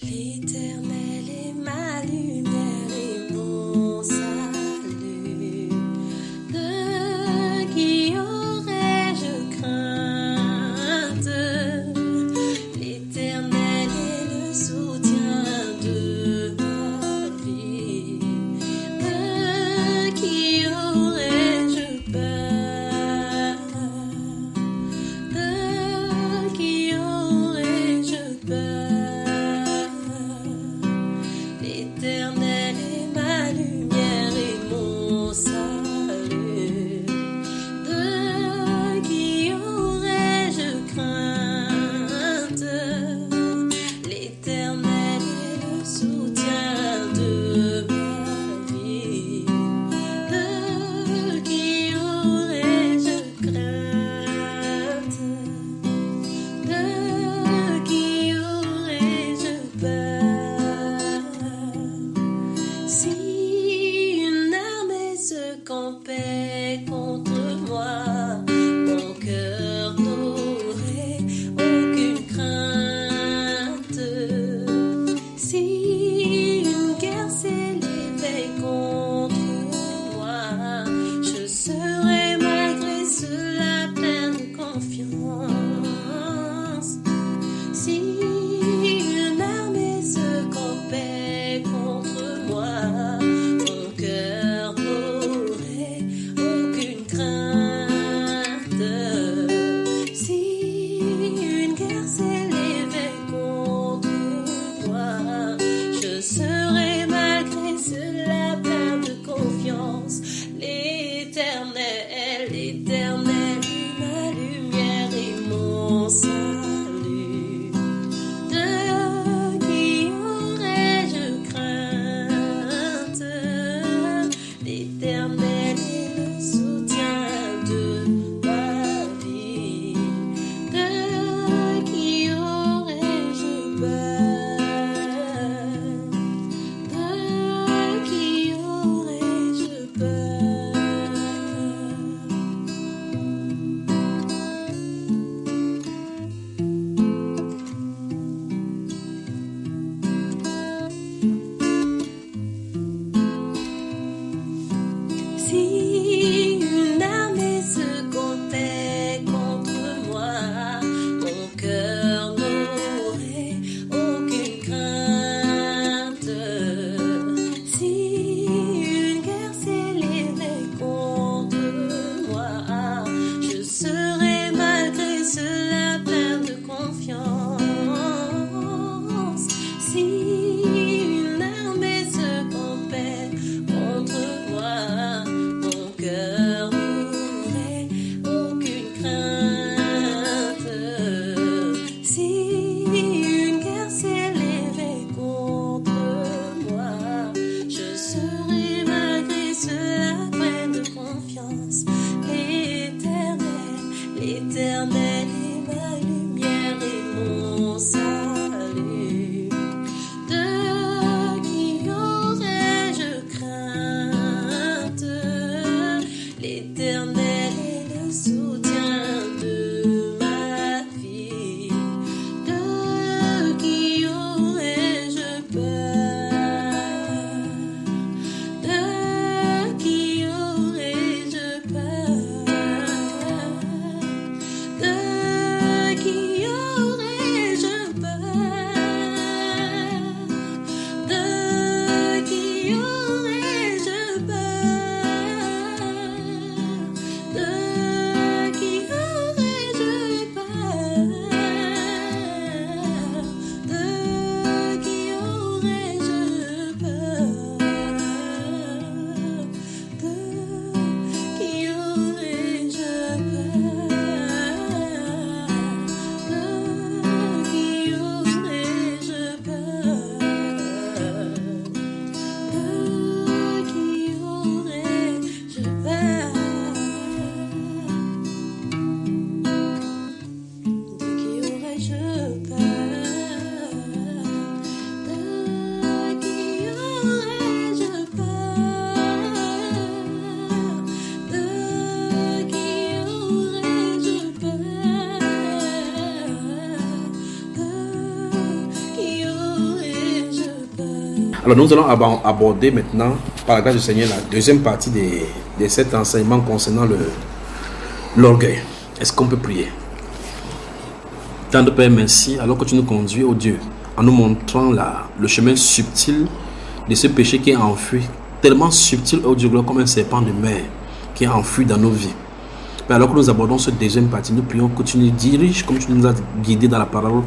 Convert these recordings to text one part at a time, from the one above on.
L'Éternel est ma lumière et mon salut. De qui aurais-je crainte? L'Éternel est le soutien de ma vie. De qui aurais-je peur? De qui aurais-je peur? Alors nous allons aborder maintenant, par la grâce du Seigneur, la deuxième partie de cet enseignement concernant l'orgueil. Est-ce qu'on peut prier? Tant de Père, merci, alors que tu nous conduis, ô Dieu, en nous montrant le chemin subtil de ce péché qui est enfui, tellement subtil, ô Dieu, comme un serpent de mer qui est enfui dans nos vies. Mais alors que nous abordons cette deuxième partie, nous prions que tu nous diriges comme tu nous as guidés dans la parole,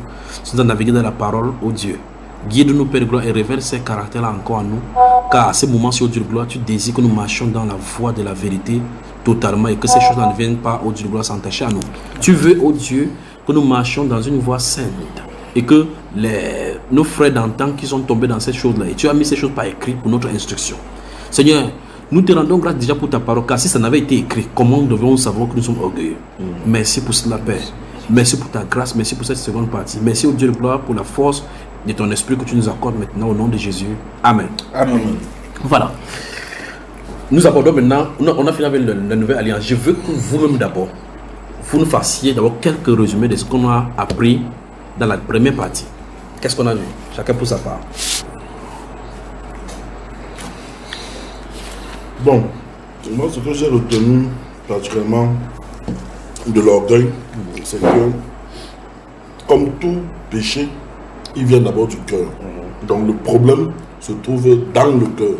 tu nous as navigué dans la parole, ô Dieu. Guide-nous, Père de gloire, et révèle ces caractères-là encore à nous. Car à ce moment, sur Dieu de gloire, tu désires que nous marchions dans la voie de la vérité totalement et que ces choses-là ne viennent pas, ô Dieu de gloire, s'entacher à nous. Tu veux, ô Dieu, que nous marchions dans une voie sainte et que nos frères d'antan qui sont tombés dans ces choses-là, et tu as mis ces choses par écrit pour notre instruction. Seigneur, nous te rendons grâce déjà pour ta parole, car si ça n'avait été écrit, comment devons-nous savoir que nous sommes orgueilleux? Merci pour cela, Père. Merci pour ta grâce, merci pour cette seconde partie. Merci, ô Dieu de gloire, pour la force de ton esprit que tu nous accordes maintenant au nom de Jésus. Amen. Amen. Voilà. Nous abordons maintenant, on a fini avec la nouvelle alliance. Je veux que vous-même d'abord, vous nous fassiez d'abord quelques résumés de ce qu'on a appris dans la première partie. Qu'est-ce qu'on a vu? Chacun pour sa part. Bon, moi ce que j'ai retenu particulièrement de l'orgueil, c'est que comme tout péché, il vient d'abord du cœur. Donc le problème se trouve dans le cœur.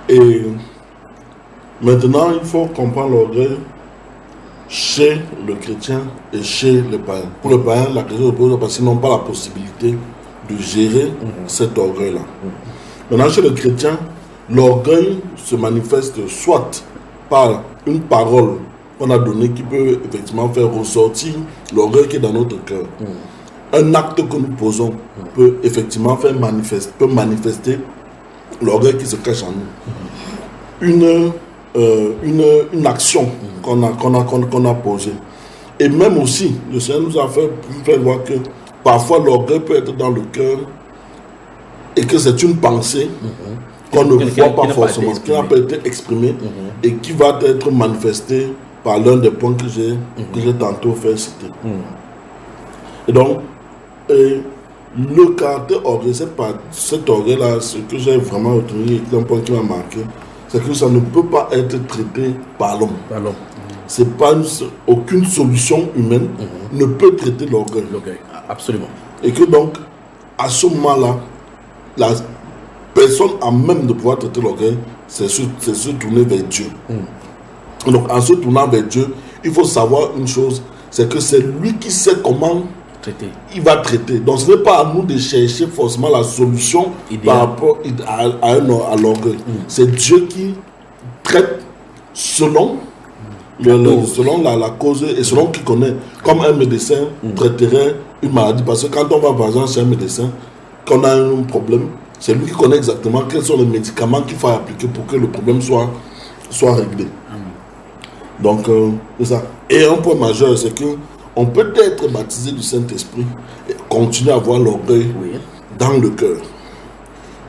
Et maintenant, il faut comprendre l'orgueil chez le chrétien et chez le païen. Pour le païen, la question se pose parce qu'ils n'ont pas la possibilité de gérer cet orgueil-là. Maintenant, chez le chrétien, l'orgueil se manifeste soit par une parole qu'on a donnée qui peut effectivement faire ressortir l'orgueil qui est dans notre cœur. Un acte que nous posons peut effectivement manifester l'orgueil qui se cache en nous. Une action qu'on a posée. Et même aussi, le Seigneur nous a fait voir que parfois l'orgueil peut être dans le cœur et que c'est une pensée qu'on ne voit pas forcément, qui n'a pas été exprimée et qui va être manifestée par l'un des points que j'ai tantôt fait citer. Et donc, le caractère orgueil, cet orgueil-là, ce que j'ai vraiment retenu et un point qui m'a marqué, c'est que ça ne peut pas être traité par l'homme. C'est pas aucune solution humaine ne peut traiter l'orgueil. Absolument. Et que donc, à ce moment-là, la personne à même de pouvoir traiter l'orgueil, c'est se tourner vers Dieu. Donc, en se tournant vers Dieu, il faut savoir une chose, c'est que c'est lui qui sait comment il va traiter. Donc ce n'est pas à nous de chercher forcément la solution par rapport à l'orgueil. C'est Dieu qui traite selon la cause et selon qui connaît. Comme un médecin traiterait une maladie. Parce que quand on va par exemple chez un médecin, quand on a un problème, c'est lui qui connaît exactement quels sont les médicaments qu'il faut appliquer pour que le problème soit réglé. Donc c'est ça. Et un point majeur, c'est que on peut être baptisé du Saint-Esprit et continuer à avoir l'orgueil dans le cœur.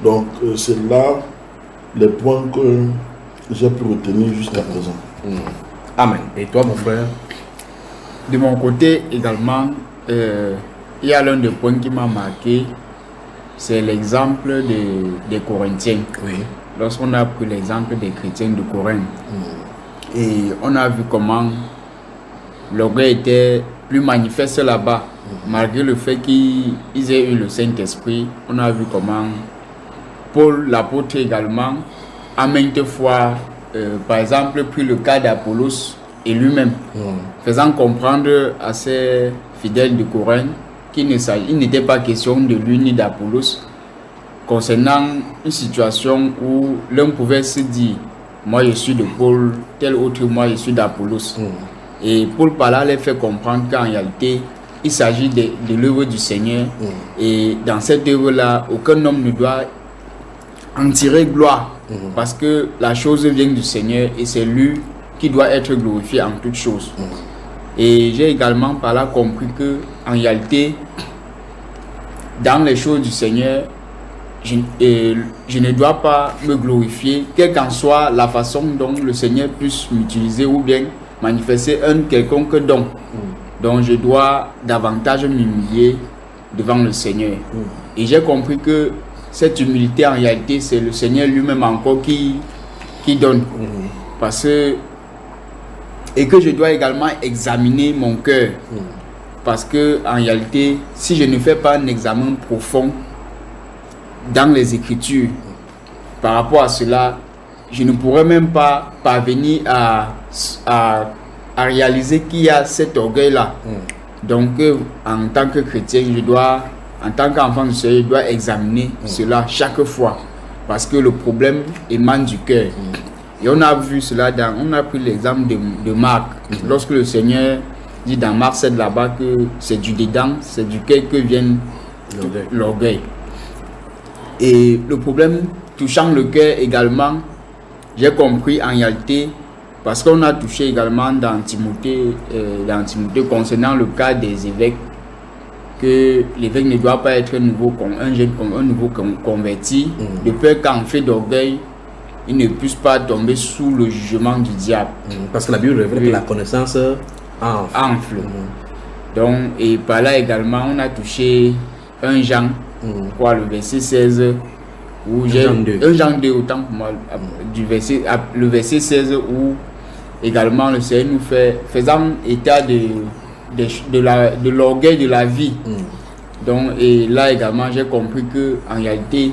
Donc, c'est là les points que j'ai pu retenir jusqu'à présent. Amen. Et toi, mon frère? De mon côté également, il y a l'un des points qui m'a marqué, c'est l'exemple des Corinthiens. Lorsqu'on a pris l'exemple des chrétiens de Corinthe, et on a vu comment l'orgueil était plus manifeste là-bas, malgré le fait qu'ils aient eu le Saint-Esprit. On a vu comment Paul, l'apôtre également, a maintes fois, par exemple, pris le cas d'Apollos et lui-même, faisant comprendre à ses fidèles de Corinthe qu'il n'était pas question de lui ni d'Apollos, concernant une situation où l'un pouvait se dire « moi je suis de Paul », tel autre « moi je suis d'Apollos ». Et Paul par là les fait comprendre qu'en réalité, il s'agit de l'œuvre du Seigneur. Et dans cette œuvre-là, aucun homme ne doit en tirer gloire. Parce que la chose vient du Seigneur et c'est lui qui doit être glorifié en toutes choses. Et j'ai également par là compris que en réalité, dans les choses du Seigneur, je ne dois pas me glorifier, quelle qu'en soit la façon dont le Seigneur puisse m'utiliser ou bien manifester un quelconque don. Donc je dois davantage m'humilier devant le Seigneur. Et j'ai compris que cette humilité, en réalité, c'est le Seigneur lui-même encore qui donne. Parce que, et que je dois également examiner mon cœur. Parce que, en réalité, si je ne fais pas un examen profond dans les Écritures, par rapport à cela, je ne pourrais même pas parvenir à réaliser qu'il y a cet orgueil-là. Donc, en tant que chrétien, en tant qu'enfant du Seigneur, je dois examiner cela chaque fois. Parce que le problème émane du cœur. Et on a vu cela on a pris l'exemple de Marc. Lorsque le Seigneur dit dans Marc 7 là-bas que c'est du dedans, c'est du cœur que vient l'orgueil. Et le problème touchant le cœur également, j'ai compris en réalité, parce qu'on a touché également dans Timothée concernant le cas des évêques, que l'évêque ne doit pas être un nouveau converti, de peur qu'en fait d'orgueil, il ne puisse pas tomber sous le jugement du diable. Parce que la Bible révèle que la connaissance enfle. Donc, et par là également, on a touché 1 Jean, le verset 16, où j'ai 1 Jean 2, autant pour moi, le verset 16, où également le Seigneur nous faisant état de l'orgueil de la vie. Donc, et là également, j'ai compris que en réalité,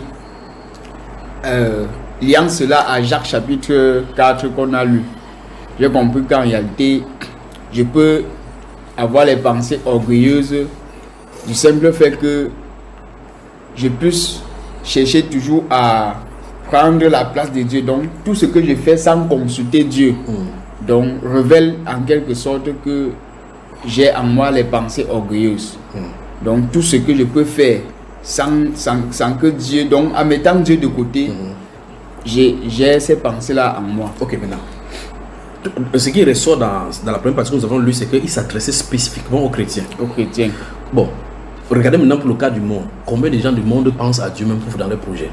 liant cela à Jacques chapitre 4 qu'on a lu, j'ai compris qu'en réalité, je peux avoir les pensées orgueilleuses du simple fait que je puisse chercher toujours à prendre la place de Dieu. Donc, tout ce que je fais sans consulter Dieu, donc, révèle en quelque sorte que j'ai en moi les pensées orgueilleuses. Donc, tout ce que je peux faire sans que Dieu, donc en mettant Dieu de côté, j'ai ces pensées-là en moi. Ok, maintenant. Ce qui ressort dans la première partie que nous avons lue, c'est qu'il s'adressait spécifiquement aux chrétiens. Bon, regardez maintenant pour le cas du monde. Combien de gens du monde pensent à Dieu même pour dans les projets?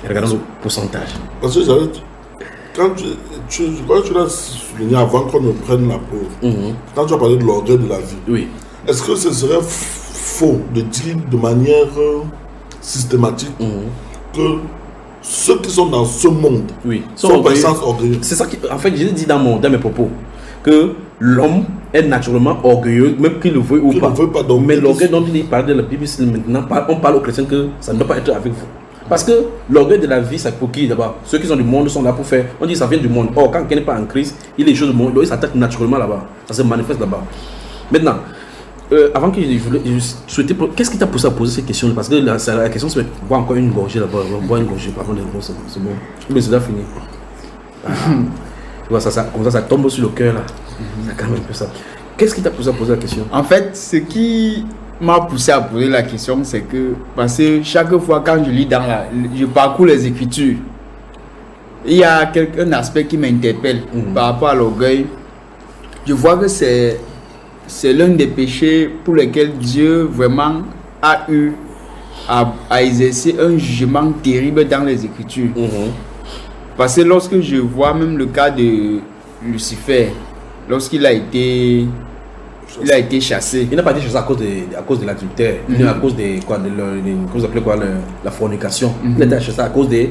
Regardons le pourcentage. Parce que quand tu l'as souligné avant qu'on ne prenne la pause, quand tu as parlé de l'orgueil de la vie, est-ce que ce serait faux de dire de manière systématique que ceux qui sont dans ce monde sont personnes orgueilleux? C'est ça qui, en fait, j'ai dit dans mes propos que l'homme est naturellement orgueilleux, même qu'il le veuille ou pas. Mais l'orgueil dont il parle de la Bible, maintenant, on parle aux chrétiens que ça ne doit pas être avec vous. Parce que l'orgueil de la vie, c'est pour qui d'abord? Ceux qui sont du monde sont là pour faire. On dit que ça vient du monde. Or, quand quelqu'un n'est pas en Christ, il est des choses du monde. Donc, il s'attaque naturellement là-bas. Ça se manifeste là-bas. Maintenant, avant que je souhaitais. Qu'est-ce qui t'a poussé à poser cette question? Parce que la question, c'est boire encore une gorgée là-bas. Boire une gorgée, pardon, c'est bon. Mais c'est déjà fini. Tu vois, comme ça tombe sur le cœur là. C'est quand même un peu ça. Qu'est-ce qui t'a poussé à poser la question? En fait, ce qui m'a poussé à poser la question, c'est que parce que chaque fois quand je lis je parcours les Écritures, il y a un aspect qui m'interpelle par rapport à l'orgueil. Je vois que c'est l'un des péchés pour lesquels Dieu vraiment a eu à exercer un jugement terrible dans les Écritures. Parce que lorsque je vois même le cas de Lucifer, lorsqu'il a été chassé. Il n'a pas été chassé à cause de l'adultère, à cause de quoi, la fornication. Il a été chassé à cause de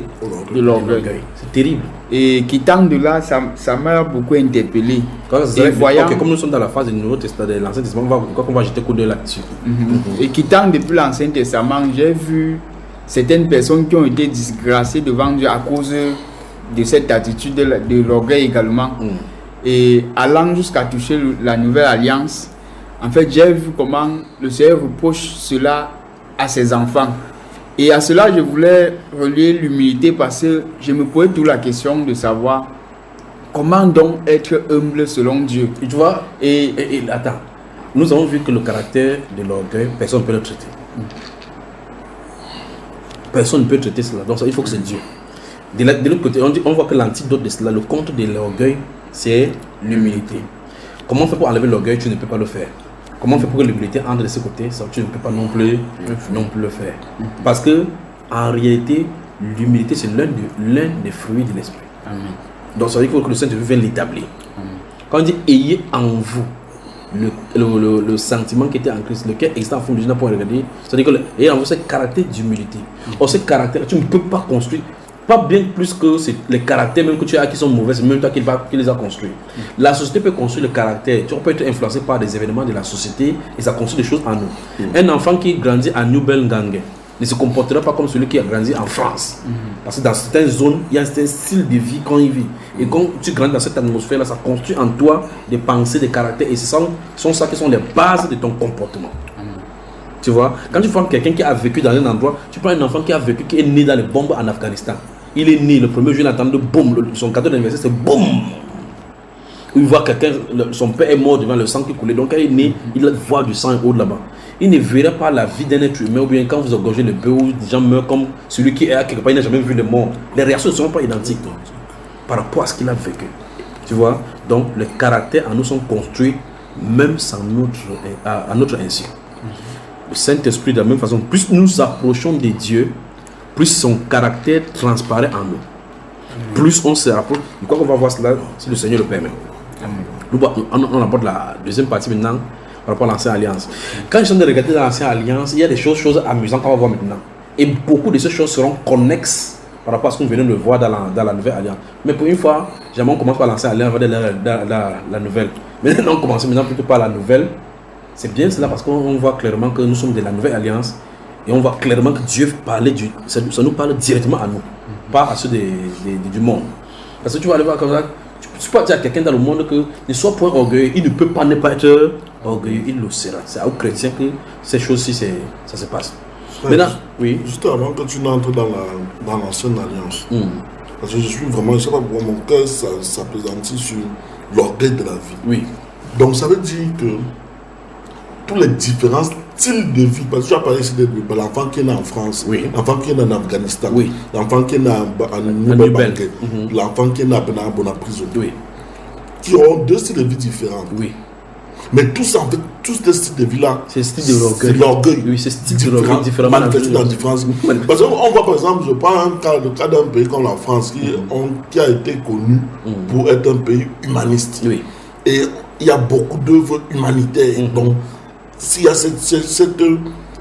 l'orgueil. C'est terrible. Et quittant de là, ça m'a beaucoup interpellé. Comme nous sommes dans la phase du Nouveau Testament, de l'Ancien Testament, on va jeter coup d'œil là-dessus. Et quittant depuis l'Ancien Testament, j'ai vu certaines personnes qui ont été disgracées devant Dieu à cause de cette attitude de l'orgueil également. Et allant jusqu'à toucher la nouvelle alliance, en fait, j'ai vu comment le Seigneur reproche cela à ses enfants. Et à cela, je voulais relier l'humilité parce que je me posais toute la question de savoir comment donc être humble selon Dieu. Et tu vois, et attends, nous avons vu que le caractère de l'orgueil, personne ne peut le traiter. Personne ne peut traiter cela. Donc, il faut que c'est Dieu. De l'autre côté, on voit que l'antidote de cela, le contre de l'orgueil, c'est l'humilité. Comment on fait pour enlever l'orgueil? Tu ne peux pas le faire. Comment on fait pour que l'humilité entre de ce côté? Ça, tu ne peux pas non plus le faire. Parce que en réalité, l'humilité, c'est l'un des fruits de l'esprit. Donc ça veut dire que le Saint-Esprit vient l'établir. Quand on dit ayez en vous le sentiment qui était en Christ, le cœur existant en forme de pour regarder, c'est-à-dire qu'il y a ce caractère d'humilité. Or, ce caractère, tu ne peux pas construire, pas bien plus que les caractères même que tu as qui sont mauvais, c'est même toi qui les as construits. La société peut construire le caractère, tu peux être influencé par des événements de la société et ça construit des choses en nous. Un enfant qui grandit à New Belgique ne se comportera pas comme celui qui a grandi en France. Parce que dans certaines zones, il y a un style de vie qu'on y vit. Et quand tu grandis dans cette atmosphère-là, ça construit en toi des pensées, des caractères. Et ce sont ça qui sont les bases de ton comportement. Tu vois, quand tu vois quelqu'un qui a vécu dans un endroit, tu prends un enfant qui a vécu, qui est né dans les bombes en Afghanistan. Il est né, le premier jour, il attend de boum, son cadeau d'anniversaire, c'est boum. Il voit quelqu'un, son père est mort devant le sang qui coulait. Donc quand il est né, il voit du sang haut là-bas. Il ne verra pas la vie d'un être humain, ou bien quand vous engorgez le bœuf, des gens meurent comme celui qui est quelque part, il n'a jamais vu le mort. Les réactions ne sont pas identiques par rapport à ce qu'il a vécu. Tu vois, donc les caractères en nous sont construits même sans à notre insu. Le Saint-Esprit, de la même façon, plus nous approchons de Dieu, plus son caractère transparaît en nous. Plus on se rapproche. Je crois qu'on va voir cela si le Seigneur le permet. On aborde la deuxième partie maintenant par rapport à l'Ancienne Alliance. Quand je suis en train de regarder dans l'Ancienne Alliance, il y a des choses amusantes qu'on va voir maintenant. Et beaucoup de ces choses seront connexes par rapport à ce qu'on venait de voir dans la Nouvelle Alliance. Mais pour une fois, jamais on commence par l'Ancienne Alliance, on va dans la Nouvelle. Maintenant, on commence maintenant plutôt par la Nouvelle. C'est bien cela parce qu'on voit clairement que nous sommes de la Nouvelle Alliance. Et on voit clairement que Dieu parlait ça nous parle directement à nous, pas à ceux du monde. Parce que tu vas aller voir comme ça, tu peux dire à quelqu'un dans le monde que ne sois point orgueilleux, il ne peut pas ne pas être orgueilleux, il le sera. C'est aux chrétiens que ces choses-ci, ça se passe. Ouais, maintenant, oui. Juste avant que tu n'entres dans l'Ancienne Alliance, parce que je suis vraiment, je sais pas pourquoi mon cœur s'appesantit sur l'orgueil de la vie. Oui. Donc ça veut dire que tous les différents styles de vie, parce que tu as parlé ici de l'enfant qui est né en France, oui. L'enfant qui est né en Afghanistan, oui. L'enfant qui est né en Nouvelle-Banque, l'enfant qui est né à Bonaprise, oui. Qui ont deux styles de vie différents. Oui. Mais tous en fait, tous ces styles de vie-là, c'est style de l'orgueil. C'est l'orgueil. Oui, c'est style de l'orgueil différemment manifesté dans différentes. Parce qu'on voit par exemple, je prends le cas d'un pays comme la France qui a été connu pour être un pays humaniste. Oui. Et il y a beaucoup d'œuvres humanitaires. Donc, s'il y a cette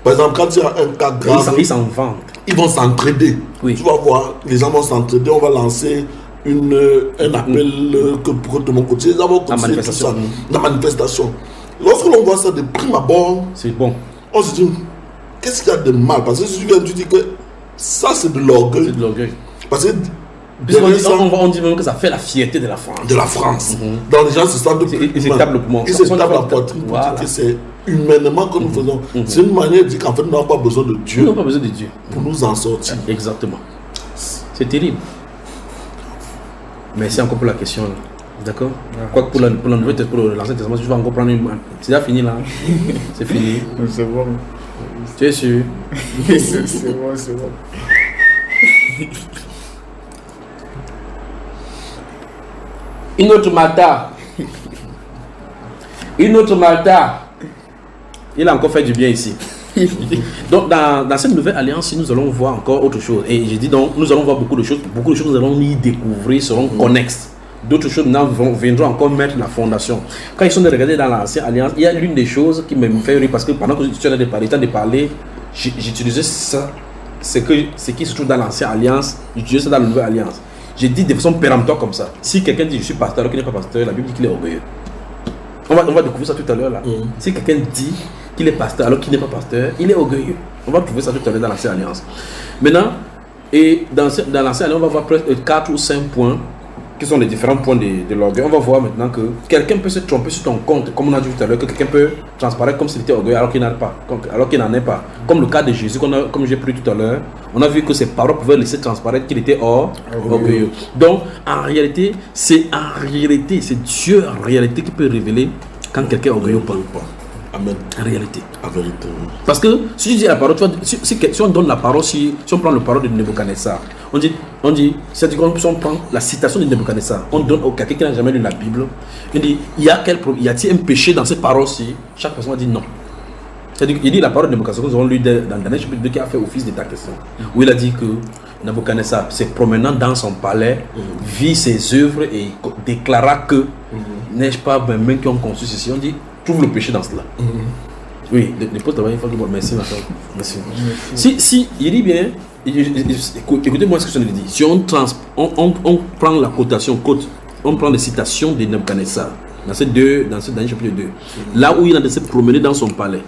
par exemple, quand il y a un cas grave, ils s'en vendent. Ils vont s'entraider. Oui. Tu vas voir, les gens vont s'entraider, on va lancer un appel pour tout le monde côté. La manifestation. La manifestation. Lorsque l'on voit ça de prime abord, c'est bon. On se dit, qu'est-ce qu'il y a de mal? Parce que si tu viens, tu dis que ça c'est de l'orgueil. C'est de l'orgueil. Parce que on dit même que ça fait la fierté de la France. De la France. Donc les gens se sentent ils se tapent le poumon. Ils se tapent la poitrine pour dire que c'est humainement que nous faisons. C'est une manière de dire qu'en fait nous n'avons pas besoin de Dieu. Nous n'avons pas besoin de Dieu. Pour nous en sortir. Exactement. C'est terrible. Merci encore pour la question. D'accord. Quoique pour l'Ancien Testament, tu vas encore prendre une. C'est déjà fini là. C'est fini. C'est bon. Tu es sûr? C'est bon, c'est bon. Une autre Malta. Une autre Malta. Il a encore fait du bien ici. Donc dans cette nouvelle alliance, nous allons voir encore autre chose. Et j'ai dit donc, nous allons voir beaucoup de choses nous allons y découvrir, seront connexes. D'autres choses viendront encore mettre la fondation. Quand ils sont regardés dans l'ancienne alliance, il y a l'une des choses qui me fait rire parce que pendant que tu as de parler, j'utilisais ça, ce qui se trouve dans l'ancienne alliance, j'utilisais ça dans la nouvelle alliance. J'ai dit de façon péremptoire comme ça. Si quelqu'un dit je suis pasteur alors qu'il n'est pas pasteur, la Bible dit qu'il est orgueilleux. On va découvrir ça tout à l'heure là. Si quelqu'un dit qu'il est pasteur alors qu'il n'est pas pasteur, il est orgueilleux. On va trouver ça tout à l'heure dans l'ancienne alliance. Maintenant, et dans l'ancienne alliance, on va voir presque 4 ou 5 points qui sont les différents points de l'orgueil. On va voir maintenant que quelqu'un peut se tromper sur ton compte, comme on a dit tout à l'heure, que quelqu'un peut transparaître comme s'il était orgueilleux alors qu'il n'en est pas. Comme le cas de Jésus, comme j'ai pris tout à l'heure, on a vu que ses paroles pouvaient laisser transparaître qu'il était orgueilleux. Donc, en réalité, c'est Dieu en réalité qui peut révéler quand quelqu'un est orgueilleux ou pas. Amen. En réalité. En vérité. Parce que si tu dis la parole, si on donne la parole, si on prend la parole de Nebuchadnezzar, on dit, c'est-à-dire qu'on prend la citation de Nebuchadnezzar, on donne au quelqu'un qui n'a jamais lu la Bible, il dit, y a-t-il un péché dans cette parole-ci? Chaque personne va dire non. C'est-à-dire qu'il dit la parole de Nebuchadnezzar, nous avons lu dans Daniel chapitre 2 qui a fait office de ta question, où il a dit que Nebuchadnezzar, se promenant dans son palais, vit ses œuvres et déclara que, n'ai-je pas mes mains qui ont conçu ceci? On dit, trouve le péché dans cela. Oui, dépose d'abord, il faut que merci, merci. Si, il dit bien, écoutez-moi ce que je viens de dire. Si on prend la cotation, on prend les citations de Nebuchadnezzar, dans ce dernier chapitre 2, là où il a se promener dans son palais,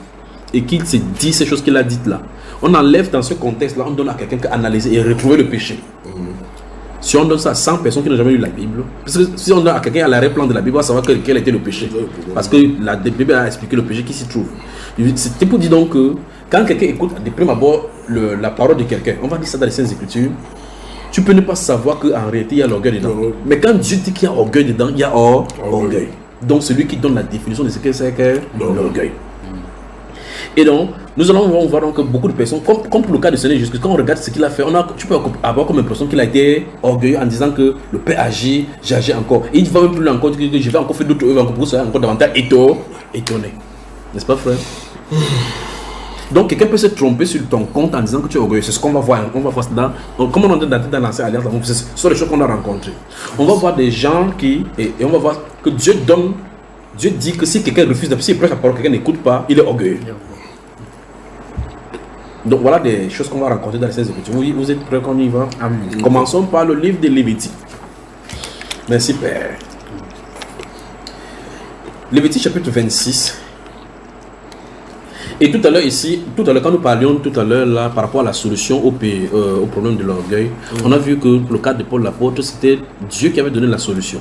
et qu'il se dit ces choses qu'il a dites là, on enlève dans ce contexte-là, on donne à quelqu'un qui a analysé et retrouvé le péché. Si on donne ça à 100 personnes qui n'ont jamais lu la Bible, parce que si on donne à quelqu'un à l'arrière-plan de la Bible, on va savoir quel était le péché. Parce que la Bible a expliqué le péché qui s'y trouve. C'était pour dire donc que quand quelqu'un écoute de prime abord la parole de quelqu'un, on va dire ça dans les Saintes Écritures, tu peux ne pas savoir qu'en réalité il y a l'orgueil dedans. Mais quand Dieu dit qu'il y a orgueil dedans, il y a orgueil. Donc celui qui donne la définition de ce que c'est que l'orgueil. Et donc, nous allons voir donc que beaucoup de personnes, comme pour le cas de Seigneur Jésus, quand on regarde ce qu'il a fait, tu peux avoir comme impression qu'il a été orgueilleux en disant que le Père agit, j'agis encore. Et il va même plus loin encore, que je vais encore faire d'autres œuvres, pour ça encore davantage étonné. N'est-ce pas, frère? Donc, quelqu'un peut se tromper sur ton compte en disant que tu es orgueilleux. C'est ce qu'on va voir. On va voir ça comme on est dans l'ancienne alliance, ce sont les choses qu'on a rencontrées. On va voir des gens et on va voir que Dieu dit que si quelqu'un refuse, si il prêche la parole, quelqu'un n'écoute pas, il est orgueilleux. Donc voilà des choses qu'on va rencontrer dans les Saintes Écritures. Vous êtes prêts qu'on y va? Amen. Commençons par le livre de Lévitique. Merci Père. Lévitique chapitre 26. Et tout à l'heure quand nous parlions là par rapport à la solution au problème de l'orgueil, on a vu que le cas de Paul l'apôtre, c'était Dieu qui avait donné la solution.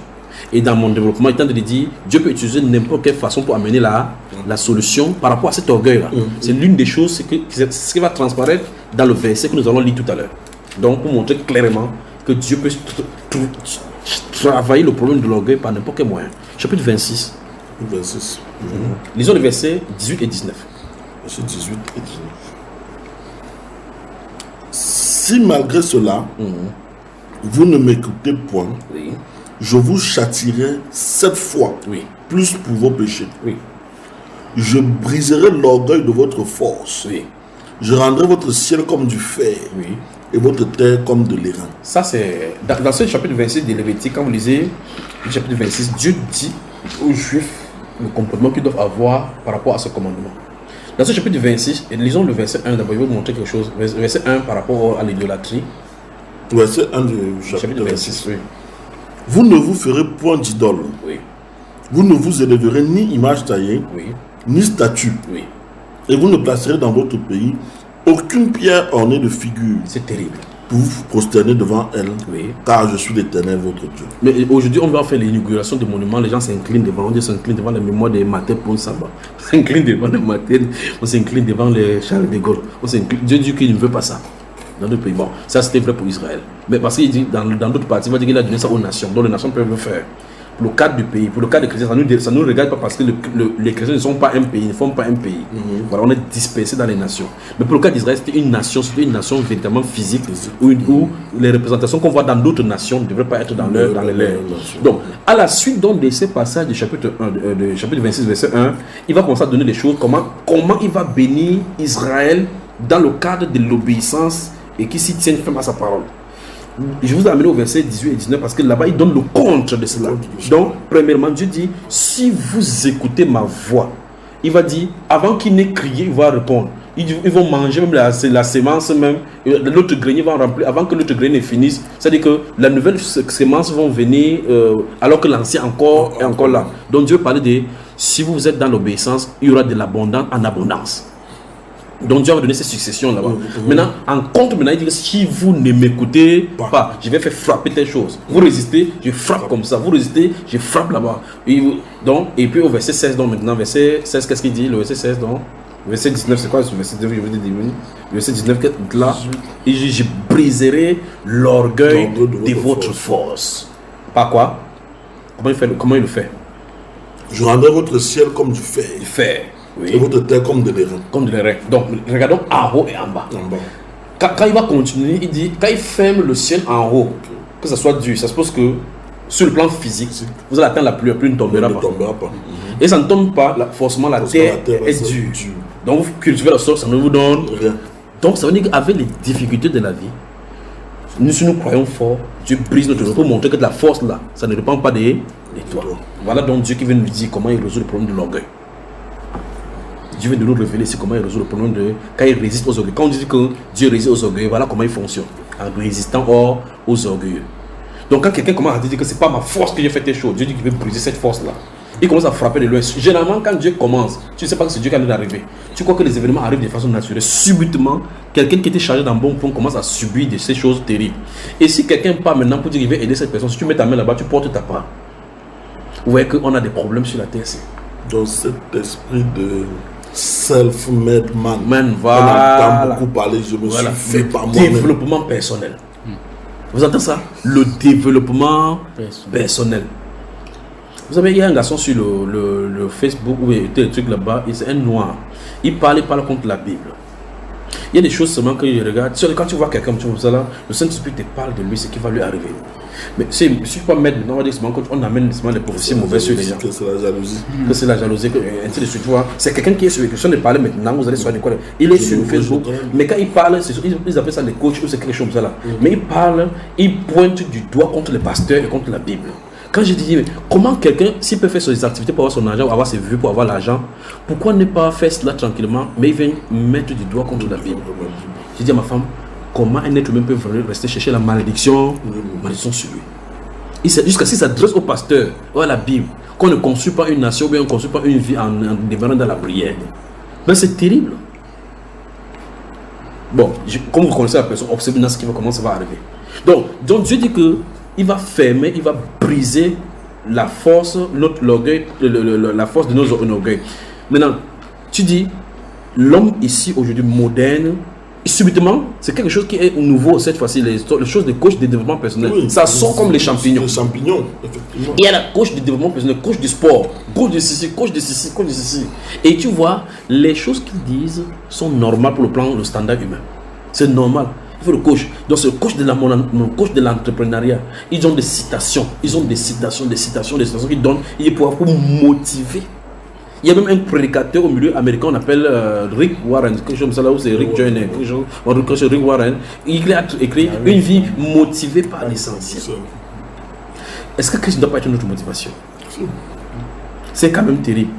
Et dans mon développement, étant de dire, Dieu peut utiliser n'importe quelle façon pour amener la solution par rapport à cet orgueil-là. C'est l'une des choses, c'est ce qui va transparaître dans le verset que nous allons lire tout à l'heure. Donc, pour montrer clairement que Dieu peut travailler le problème de l'orgueil par n'importe quel moyen. Chapitre 26. 26. Lisons les versets 18 et 19. Versets 18 et 19. Si malgré cela, vous ne m'écoutez point, oui, je vous châtierai 7 fois plus pour vos péchés. Oui. Je briserai l'orgueil de votre force. Oui. Je rendrai votre ciel comme du fer. Oui. Et votre terre comme de l'airain. Ça, c'est dans ce chapitre 26 de Lévitique, quand vous lisez le chapitre 26, Dieu dit aux Juifs le comportement qu'ils doivent avoir par rapport à ce commandement. Dans ce chapitre 26, et lisons le verset 1 d'abord, je vais vous montrer quelque chose. Verset 1 par rapport à l'idolâtrie. Verset 1 du chapitre 26. Oui. Vous ne vous ferez point d'idole. Oui. Vous ne vous élèverez ni image taillée, ni statue. Oui. Et vous ne placerez dans votre pays aucune pierre ornée de figure. C'est terrible. Pour vous prosterner devant elle, car je suis l'Éternel, votre Dieu. Mais aujourd'hui, on va faire l'inauguration de monuments. Les gens s'inclinent devant, on s'incline devant la mémoire des martyrs pour le sabbat. On s'incline devant les martyrs, on s'incline devant les Charles de Gaulle. Dieu dit qu'il ne veut pas ça. Dans d'autres pays. Bon, ça c'était vrai pour Israël. Mais parce qu'il dit dans d'autres parties, il va dire qu'il a donné ça aux nations. Donc les nations peuvent le faire. Pour le cadre du pays, pour le cadre des chrétiens, ça ne nous regarde pas parce que les chrétiens ne sont pas un pays, ils ne forment pas un pays. Voilà, on est dispersés dans les nations. Mais pour le cas d'Israël, c'était une nation véritablement physique où les représentations qu'on voit dans d'autres nations ne devraient pas être dans les leurs. Donc, à la suite donc, de ces passages du chapitre 26, verset 1, il va commencer à donner des choses, comment il va bénir Israël dans le cadre de l'obéissance et qui s'y tiennent ferme à sa parole. Je vous ai amené au verset 18 et 19 parce que là-bas, il donne le contre de cela. Donc, premièrement, Dieu dit, si vous écoutez ma voix, il va dire, avant qu'il n'ait crié, il va répondre. Ils vont manger même la sémence, même l'autre grenier va remplir avant que l'autre grenier finisse. C'est-à-dire que la nouvelle sémence vont venir alors que l'ancien est encore là. Donc, Dieu parlait de, si vous êtes dans l'obéissance, il y aura de l'abondance en abondance. Donc Dieu va donner ces successions là-bas. Maintenant, en contre, il dit que si vous ne m'écoutez pas, je vais faire frapper telle chose. Vous résistez, je frappe comme ça. Vous résistez, je frappe là-bas. Et puis au verset 16, donc maintenant, verset 16, qu'est-ce qu'il dit? Le verset 16, donc, verset 19, c'est quoi ce verset 19? Le verset 19, là, il dit, je briserai l'orgueil de votre force. Par quoi? Comment il le fait? Je rendrai votre ciel comme du fer. Oui. Et votre terre comme de l'airain. Comme de l'airain. Donc, regardons en haut et en bas. Quand il va continuer, il dit, quand il ferme le ciel en haut, que ça soit dur, ça suppose que sur le plan physique, vous allez attendre la pluie ne tombera pas. Et ça ne tombe pas, forcément la terre est dure. Donc, vous cultivez le sol, ça ne vous donne rien. Donc, ça veut dire qu'avec les difficultés de la vie, si nous croyons fort, Dieu brise notre pour montrer que de la force là, ça ne dépend pas de toi. Voilà donc Dieu qui vient nous dire comment il résout le problème de l'orgueil. Dieu vient de nous révéler c'est comment il résout le problème de quand il résiste aux orgueilleux. Quand on dit que Dieu résiste aux orgueilleux, voilà comment il fonctionne. En résistant aux orgueilleux. Donc quand quelqu'un commence à dire que c'est pas ma force que j'ai fait tes choses, Dieu dit qu'il veut briser cette force-là. Il commence à frapper de loin. Généralement, quand Dieu commence, tu ne sais pas que c'est Dieu qui allait d'arriver. Tu crois que les événements arrivent de façon naturelle. Subitement, quelqu'un qui était chargé d'un bon point commence à subir de ces choses terribles. Et si quelqu'un part maintenant pour dire qu'il veut aider cette personne, si tu mets ta main là-bas, tu portes ta part. Vous voyez qu'on a des problèmes sur la terre. Dans cet esprit de self-made man, voilà. on a beaucoup parlé, je me suis fait par moi-même. Développement personnel. Vous entendez ça? Le développement personnel. Vous savez, il y a un garçon sur le Facebook où il y a des trucs là-bas, c'est un noir. Il parle contre la Bible. Il y a des choses seulement que je regarde. Quand tu vois quelqu'un comme ça là, le Saint-Esprit te parle de lui, ce qui va lui arriver. Mais si je peux pas mettre, on va dire seulement qu'on amène seulement les prophéties mauvaises sur les gens. Que c'est la jalousie. Que c'est la jalousie, ainsi de suite. Tu vois, c'est quelqu'un qui est sur les questions de parler maintenant, vous allez soigner quoi. Il est sur le Facebook, mais quand il parle, ils appellent ça les coachs ou c'est quelque chose comme ça là. Mais il parle, il pointe du doigt contre les pasteurs et contre la Bible. Quand je dis, mais comment quelqu'un, s'il peut faire ses activités pour avoir son argent, avoir ses vues, pour avoir l'argent, pourquoi ne pas faire cela tranquillement, mais il vient mettre du doigt contre la Bible. Je dis à ma femme, comment un être humain peut rester chercher la malédiction sur lui. Jusqu'à ce qu'il s'adresse au pasteur ou à la Bible, qu'on ne construit pas une nation, ou bien on ne construit pas une vie en devenant dans la prière. Ben c'est terrible. Bon, comme vous connaissez la personne, observez dans ce qui va, comment ça va arriver. Donc Dieu dit que il va fermer, il va briser la force, l'orgueil, la force de nos orgueils. Maintenant, tu dis, l'homme ici aujourd'hui moderne, subitement, c'est quelque chose qui est nouveau cette fois-ci, les choses de coach de développement personnel. Oui, ça sort comme les champignons. Les champignons, effectivement. Il y a la coach de développement personnel, coach du sport, coach de ceci, coach de ceci, coach de ceci. Et tu vois, les choses qu'ils disent sont normales pour le standard humain. C'est normal. Il faut le coach. Donc c'est le coach de l'entrepreneuriat. Ils ont des citations. Ils ont des citations qu'ils donnent. Il est pour motiver. Il y a même un prédicateur au milieu américain, on appelle Rick Warren, quelque chose comme ça là où c'est Rick Joyner, Rick Warren. Il a écrit une vie motivée par l'essentiel. Est-ce que Christ ne doit pas être notre motivation? C'est quand même terrible.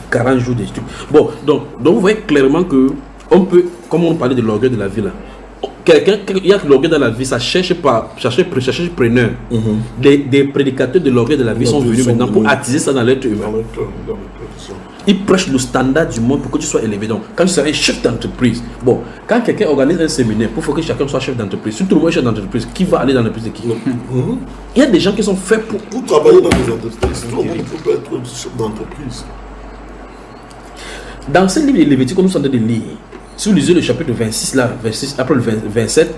40 jours d'études. Bon, donc vous voyez clairement que on peut, comme on parlait de l'orgueil de la vie là, il y a l'orgueil dans la vie, ça cherche preneur. Des prédicateurs de l'orgueil de la vie sont venus maintenant pour attiser ça dans l'être humain. Ils prêchent le standard du monde pour que tu sois élevé. Donc, quand tu seras chef d'entreprise, bon, quand quelqu'un organise un séminaire pour que chacun soit chef d'entreprise, si tout le monde est chef d'entreprise, qui va aller dans l'entreprise de qui? Il y a des gens qui sont faits pour travailler dans les entreprises. Tout le monde peut être chef d'entreprise. Dans ce livre de Lévitique, nous sommes en train de lire. Si vous lisez le chapitre 26, là, 26, après le 27,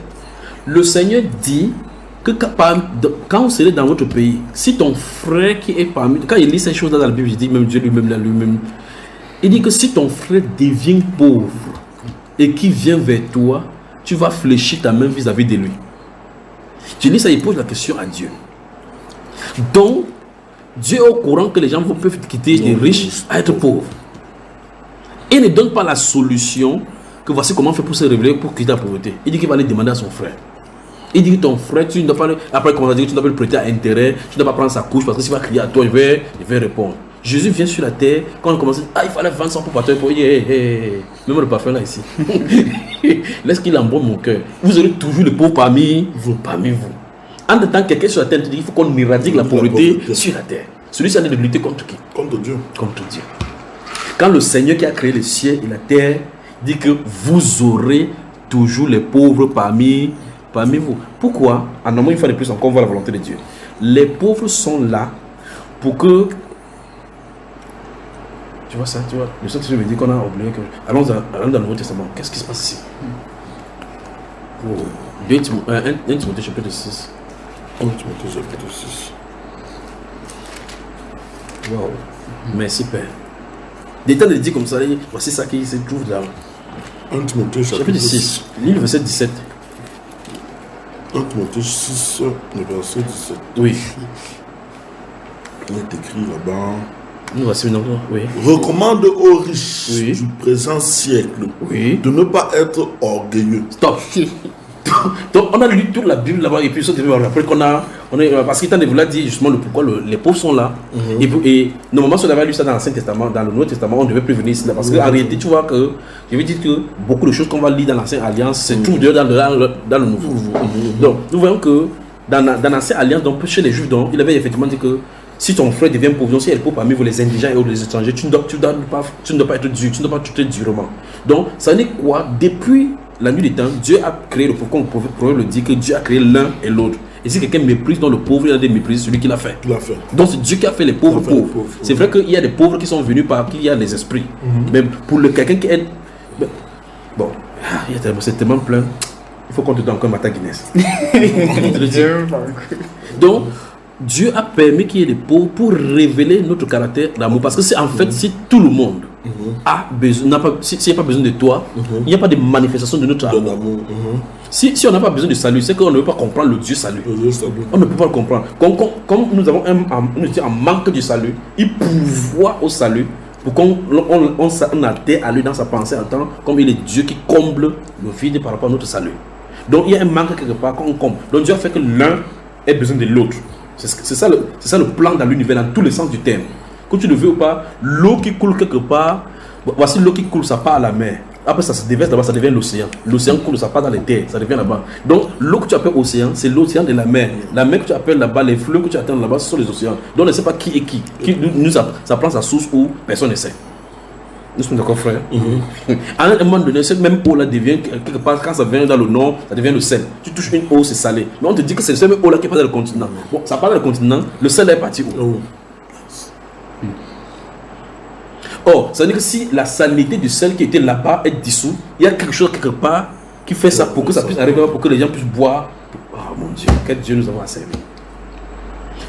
le Seigneur dit que quand vous serez dans votre pays, si ton frère qui est parmi... Quand il lit ces choses-là dans la Bible, je dis même Dieu lui-même, il dit que si ton frère devient pauvre et qui vient vers toi, tu vas fléchir ta main vis-à-vis de lui. Je lis ça, il pose la question à Dieu. Donc, Dieu est au courant que les gens peuvent quitter les riches à être pauvres. Il ne donne pas la solution que voici comment on fait pour se révéler, pour quitter la pauvreté. Il dit qu'il va aller demander à son frère. Il dit que ton frère, tu ne dois pas, après comment on a dit, tu ne dois pas le prêter à intérêt, tu ne dois pas prendre sa couche parce que s'il va crier à toi, il va répondre. Jésus vient sur la terre, quand on commence à dire, il fallait 20 ans pour partir pour dire, même le parfum là ici. Laisse qu'il embaume mon cœur. Vous aurez toujours le pauvre parmi vous. En même temps, quelqu'un sur la terre te dit qu'il faut qu'on éradique la pauvreté sur la terre. Celui-ci a de lutter contre qui? Contre Dieu. Contre Dieu. Quand le Seigneur qui a créé le ciel et la terre dit que vous aurez toujours les pauvres parmi vous. Pourquoi? En amont, une fois de plus, encore, on voit la volonté de Dieu. Les pauvres sont là pour que... Tu vois ça, tu vois? Le Saint-Esprit me dit qu'on a oublié que... Allons dans le Nouveau Testament. Qu'est-ce qui se passe ici? 1 Timothée chapitre 6. 1 Timothée chapitre 6. Wow. Merci Père. Des temps de dire comme ça, voici ça qui se trouve là. 1 Timothée chapitre 6. Lis le verset 17. 1 Timothée 6, le verset 17. Oui. Il est écrit là-bas. Nous voici maintenant, oui. Recommande aux riches du présent siècle de ne pas être orgueilleux. Stop. Donc on a lu toute la Bible là-bas et puis après parce qu'il t'a dit justement le pourquoi les pauvres sont là. Et normalement si on avait lu ça dans l'Ancien Testament, dans le Nouveau Testament, on devait plus venir ici là, parce qu'en réalité tu vois que je veux dire que beaucoup de choses qu'on va lire dans l'Ancienne Alliance, c'est tout dehors dans le Nouveau. Donc nous voyons que dans l'Ancienne Alliance, donc chez les Juifs, donc il avait effectivement dit que si ton frère devient pauvre, donc si elle est pauvre parmi vous les indigents et autres les étrangers, tu ne dois pas être dur, tu ne dois pas traiter durement. Donc ça n'est quoi depuis la nuit des temps, Dieu a créé le pauvre, comme le proverbe le dit, que Dieu a créé l'un et l'autre. Et si quelqu'un méprise dans le pauvre, il a des méprises celui qui l'a fait. Donc c'est Dieu qui a fait les pauvres pauvres. C'est vrai qu'il y a des pauvres qui sont venus par qui il y a des esprits. Mais pour quelqu'un qui est... Bon, c'est tellement plein. Il faut qu'on te donne encore Mata Guinness. Donc, Dieu a permis qu'il y ait des pauvres pour révéler notre caractère d'amour. Parce que c'est en fait, si tout le monde a besoin, s'il n'y a pas besoin de toi, il n'y a pas de manifestation de notre amour. Si on n'a pas besoin de salut, c'est qu'on ne peut pas comprendre le Dieu salut. On ne peut pas le comprendre. Comme nous avons un manque de salut, il pourvoit au salut pour qu'on adhère à lui dans sa pensée en tant comme il est Dieu qui comble le vide par rapport à notre salut. Donc il y a un manque quelque part qu'on comble. Donc Dieu a fait que l'un ait besoin de l'autre. C'est ça le plan dans l'univers, dans tous les sens du terme. Que tu le veux ou pas, l'eau qui coule quelque part, voici l'eau qui coule, ça part à la mer. Après ça se déverse là-bas, ça devient l'océan. L'océan coule, ça part dans les terres, ça devient là-bas. Donc l'eau que tu appelles océan, c'est l'océan de la mer. La mer que tu appelles là-bas, les fleuves que tu attends là-bas, ce sont les océans. Donc on ne sait pas qui est qui. Ça prend sa source où personne ne sait. Nous sommes d'accord, frère. À un moment donné, cette même eau là devient quelque part, quand ça vient dans le nord, ça devient le sel. Tu touches une eau, c'est salé. Mais on te dit que c'est cette même eau là qui part dans le continent. Bon, ça part dans le continent, le sel est parti où? Or, ça veut dire que si la salinité du sel qui était là-bas est dissous, il y a quelque chose quelque part qui fait ça pour que ça puisse arriver, pour que les gens puissent boire. Oh mon Dieu, quel Dieu nous avons à servir.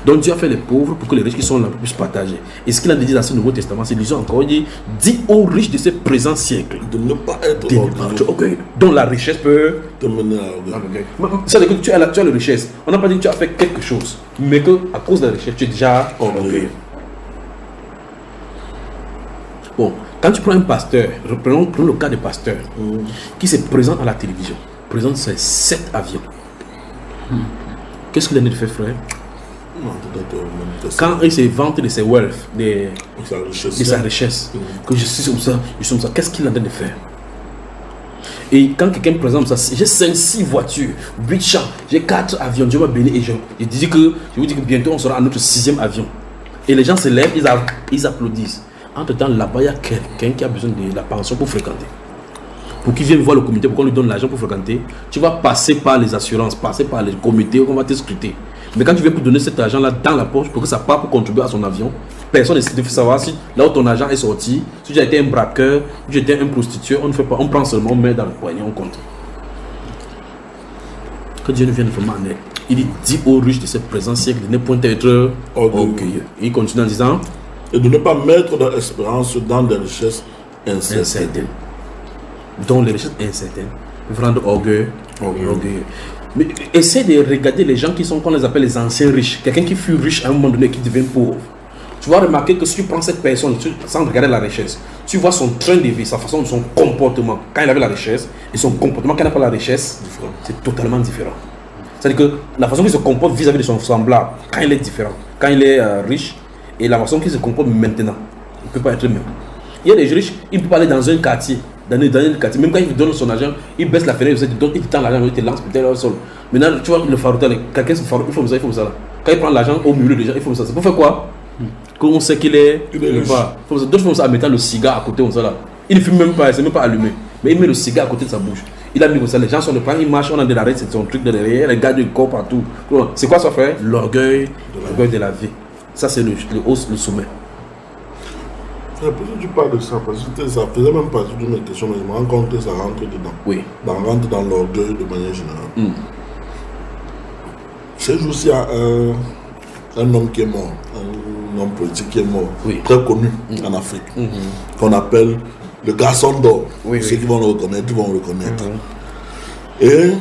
Donc Dieu a fait les pauvres pour que les riches qui sont là puissent partager. Et ce qu'il a dit dans ce Nouveau Testament, c'est disons encore, il dit aux riches de ce présent siècle de ne pas être orgueilleux. Donc la richesse peut te mener à l'orgueil. C'est-à-dire que tu as la richesse. On n'a pas dit que tu as fait quelque chose, mais que à cause de la richesse, tu es déjà orgueilleux. Bon, quand tu prends un pasteur, prenons le cas des pasteurs qui se présente à la télévision, présente ses 7 avions. Qu'est-ce qu'il a de faire, frère? Quand il se vante de ses wealth, de sa richesse, que je suis comme ça, qu'est-ce qu'il a de faire? Et quand quelqu'un présente ça, j'ai 5-6 voitures, 8 champs, j'ai 4 avions, Dieu m'a béni et je vous dis que bientôt on sera à notre 6e avion. Et les gens se lèvent, ils applaudissent. Entre-temps, là-bas, il y a quelqu'un qui a besoin de la pension pour fréquenter. Pour qu'il vienne voir le comité, pour qu'on lui donne l'argent pour fréquenter, tu vas passer par les assurances, passer par les comités, on va te scruter. Mais quand tu viens pour donner cet argent-là dans la poche, pour que ça parte pour contribuer à son avion, personne ne sait savoir si là où ton argent est sorti, si tu as été un braqueur, si tu as été un prostitué, on ne fait pas, on prend seulement, on met dans le poignet, on compte. Que Dieu nous vienne vraiment en aide. Il dit aux riches de ce présent siècle de ne point être orgueilleux. Il continue en disant, et de ne pas mettre de l'espérance dans des richesses incertaines. Donc les richesses incertaines peuvent rendre orgueilleux. Mais essaie de regarder les gens qui sont, qu'on les appelle les anciens riches. Quelqu'un qui fut riche à un moment donné et qui devient pauvre. Tu vas remarquer que si tu prends cette personne sans regarder la richesse, tu vois son train de vie, sa façon, son comportement quand il avait la richesse et son comportement quand il n'a pas la richesse, c'est totalement différent. C'est-à-dire que la façon qu'il se comporte vis-à-vis de son semblable, quand il est différent, quand il est riche, et la façon qu'il se comporte maintenant, il ne peut pas être le même. Il y a des riches, il ne peut pas aller dans un quartier, dans un quartier, même quand il donne son argent, il baisse la fenêtre, il te tend l'argent, il te lance peut-être au sol. Maintenant, tu vois le faroutal, quelqu'un se faroute, il faut ça, il faut ça. Là. Quand il prend l'argent au milieu des gens, il faut ça. C'est pour faire quoi? Quand on sait qu'il est riche. D'autres font ça en mettant le cigare à côté, comme ça là. Il ne fume même pas, il ne s'est même pas allumé. Mais il met le cigare à côté de sa bouche. Il a mis comme ça, les gens sont de prendre, ils marchent, on a de l'arrêt, c'est son truc de derrière, les gars du corps partout. C'est quoi ça, frère? L'orgueil de la vie. Ça, c'est le sommet. Tu parles de ça, parce que ça faisait même partie de mes questions, mais je me rends compte que ça rentre dedans. Oui. Ça rentre dans l'orgueil de manière générale. Ces jours-ci, il y a un homme qui est mort, un homme politique qui est mort, très connu en Afrique, qu'on appelle le garçon d'or. Ceux qui vont le reconnaître, vont le reconnaître. Et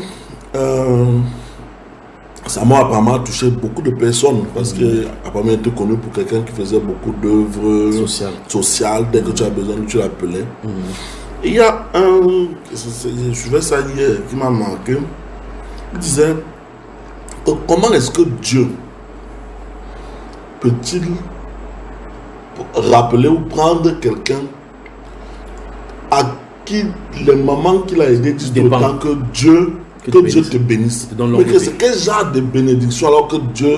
sa mort apparemment a touché beaucoup de personnes parce qu'apparemment il était connu pour quelqu'un qui faisait beaucoup d'œuvres sociales. Dès que tu as besoin, tu l'appelais. Et il y a je suivais ça hier qui m'a marqué. Il disait, comment est-ce que Dieu peut-il rappeler ou prendre quelqu'un à qui les mamans qu'il a aidé disent tout le temps que Dieu te bénisse. Mais que c'est quel genre de bénédiction alors que Dieu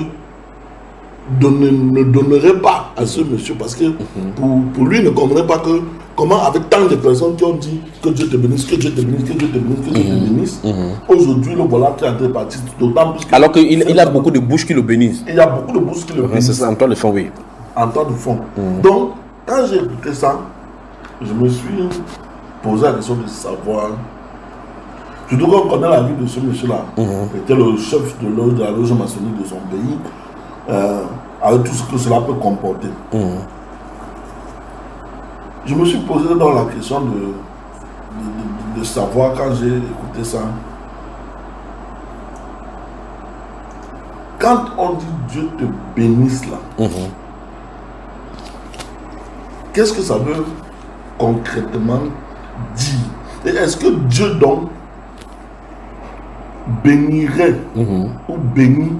ne donnerait pas à ce monsieur, parce que pour lui, il ne comprendrait pas que comment avec tant de personnes qui ont dit que Dieu te bénisse, que Dieu te bénisse, que Dieu te bénisse, que Dieu te bénisse, aujourd'hui le voilà qui est en train de partir, d'autant plus alors qu'il a beaucoup de bouches qui le bénissent. Il y a beaucoup de bouches qui le bénissent. C'est ça, en temps de fond, oui. En temps de fond. Donc, quand j'ai écouté ça, je me suis posé la question de savoir. Surtout qu'on connaît la vie de ce monsieur-là. Il était le chef de la loge maçonnique de son pays, avec tout ce que cela peut comporter. Je me suis posé dans la question de savoir, quand j'ai écouté ça, quand on dit Dieu te bénisse là, qu'est-ce que ça veut concrètement dire? Et est-ce que Dieu donc bénirait ou bénit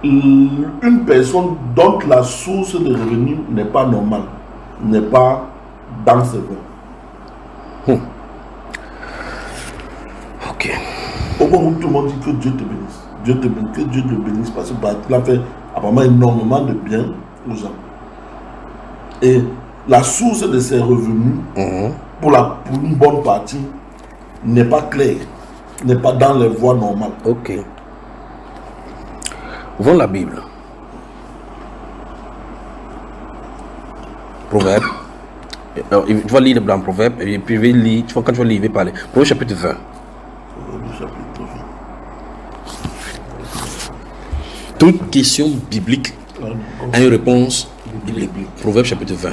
une personne dont la source de revenus n'est pas normale, n'est pas dans ses mains? Ok. Au moment où tout le monde dit que Dieu te bénisse, Dieu te bénisse, que Dieu te bénisse, parce qu'il a fait apparemment énormément de bien aux gens. Et la source de ses revenus, pour une bonne partie, n'est pas claire, n'est pas dans les voies normales. Ok. Ouvrons la Bible. Proverbe. Tu vas lire dans Proverbe, et puis quand tu vas lire, il va parler. Proverbe chapitre 20. Toute question biblique a une réponse biblique. Proverbe chapitre 20.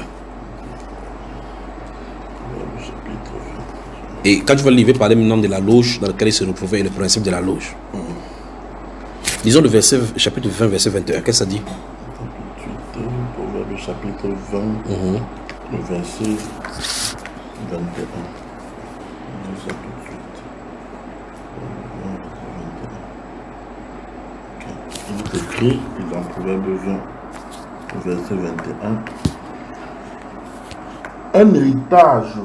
Et quand tu vas lire, il va parler maintenant de la loge dans laquelle il se retrouvait et le principe de la loge. Disons le verset, chapitre 20, verset 21. Qu'est-ce que ça dit? Proverbe chapitre 20, le verset 21. Il est écrit dans Proverbe 20, verset 21. Un héritage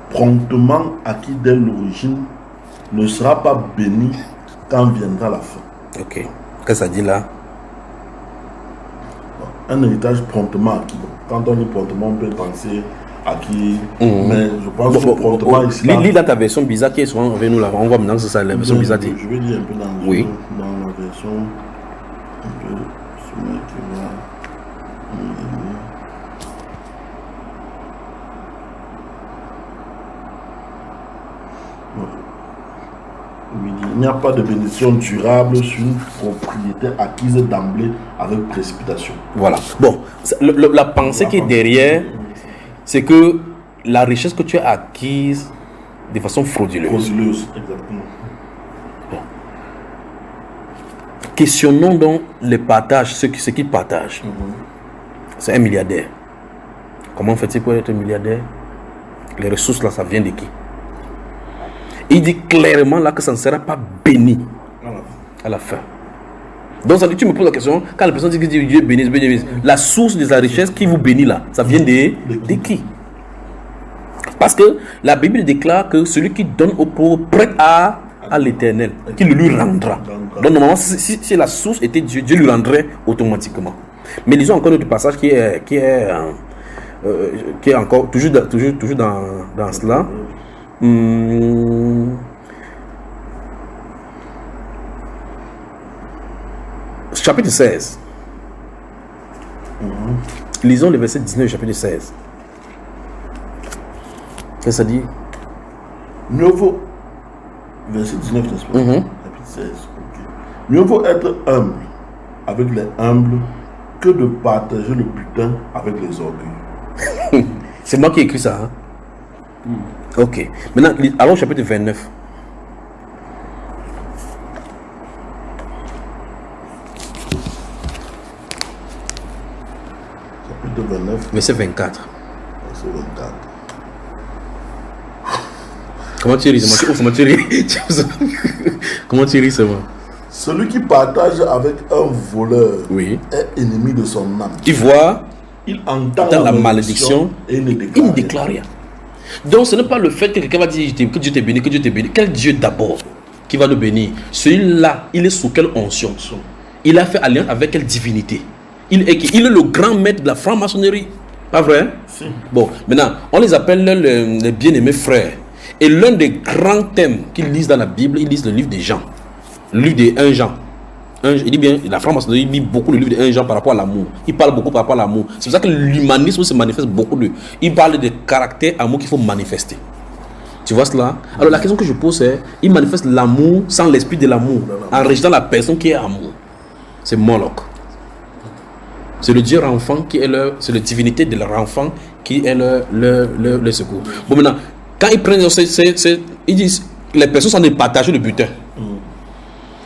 promptement acquis dès l'origine ne sera pas béni quand viendra la fin. Ok. Qu'est-ce que ça dit là? Un héritage promptement acquis. Quand on dit promptement, on peut penser acquis. Mais je pense que promptement ici. Lis dans ta version bizarre qui est souvent avec nous là. On voit maintenant que c'est ça, la version bizarre dit. Je vais lire un peu dans, oui. Dans la version un peu sommet qui va. Il n'y a pas de bénédiction durable sur une propriété acquise d'emblée avec précipitation. Voilà. Bon, la pensée qui est derrière, c'est que la richesse que tu as acquise de façon frauduleuse. Frauduleuse, exactement. Bon. Questionnons donc les partages, ce qu'ils partagent. C'est un milliardaire. Comment fait-il pour être un milliardaire? Les ressources là, ça vient de qui? Il dit clairement là que ça ne sera pas béni à la fin. Donc ça dit, tu me poses la question, quand la personne dit que Dieu bénisse, la source de la richesse qui vous bénit là, ça vient de qui? Parce que la Bible déclare que celui qui donne au pauvre prête à l'Éternel, qui le lui rendra. Donc normalement, si la source était Dieu, Dieu lui rendrait automatiquement. Mais lisons encore notre passage qui est encore toujours dans cela. Chapitre 16. Lisons le verset 19 du chapitre 16. Qu'est-ce que ça dit? Mieux vaut, verset 19, n'est-ce pas? Chapitre 16. Okay. Mieux vaut être humble avec les humbles que de partager le butin avec les orgueilleux. C'est moi qui ai écrit ça. Hein? Ok. Maintenant, allons au chapitre 29. Chapitre 29. Verset 24. Verset 24. Comment tu ris, comment tu ris? Comment tu ris, c'est moi? Celui qui partage avec un voleur Oui. est ennemi de son âme. Il voit, Il entend dans la malédiction, et il ne il ne déclare rien. Donc ce n'est pas le fait que quelqu'un va dire que Dieu t'est béni, que Dieu t'est béni. Quel Dieu d'abord qui va nous bénir? Celui-là, il est sous quelle onction? Il a fait alliance avec quelle divinité? Il est le grand maître de la franc-maçonnerie. Pas vrai? Si. Bon, maintenant, on les appelle les bien-aimés frères. Et l'un des grands thèmes qu'ils lisent dans la Bible, ils lisent le livre des Jean. Le livre des 1 Jean. Il dit bien, la franc-maçonnerie lit beaucoup le livre de 1 Jean par rapport à l'amour. Il parle beaucoup par rapport à l'amour. C'est pour ça que l'humanisme se manifeste beaucoup. Il parle de caractère amour qu'il faut manifester. Tu vois cela? Alors la question que je pose c'est, il manifeste l'amour sans l'esprit de l'amour, en rejetant la personne qui est amour. C'est Moloch. C'est le Dieu enfant qui est c'est la divinité de leur enfant qui est le secours. Bon maintenant, quand ils prennent, ils disent, les personnes sont de partager le butin.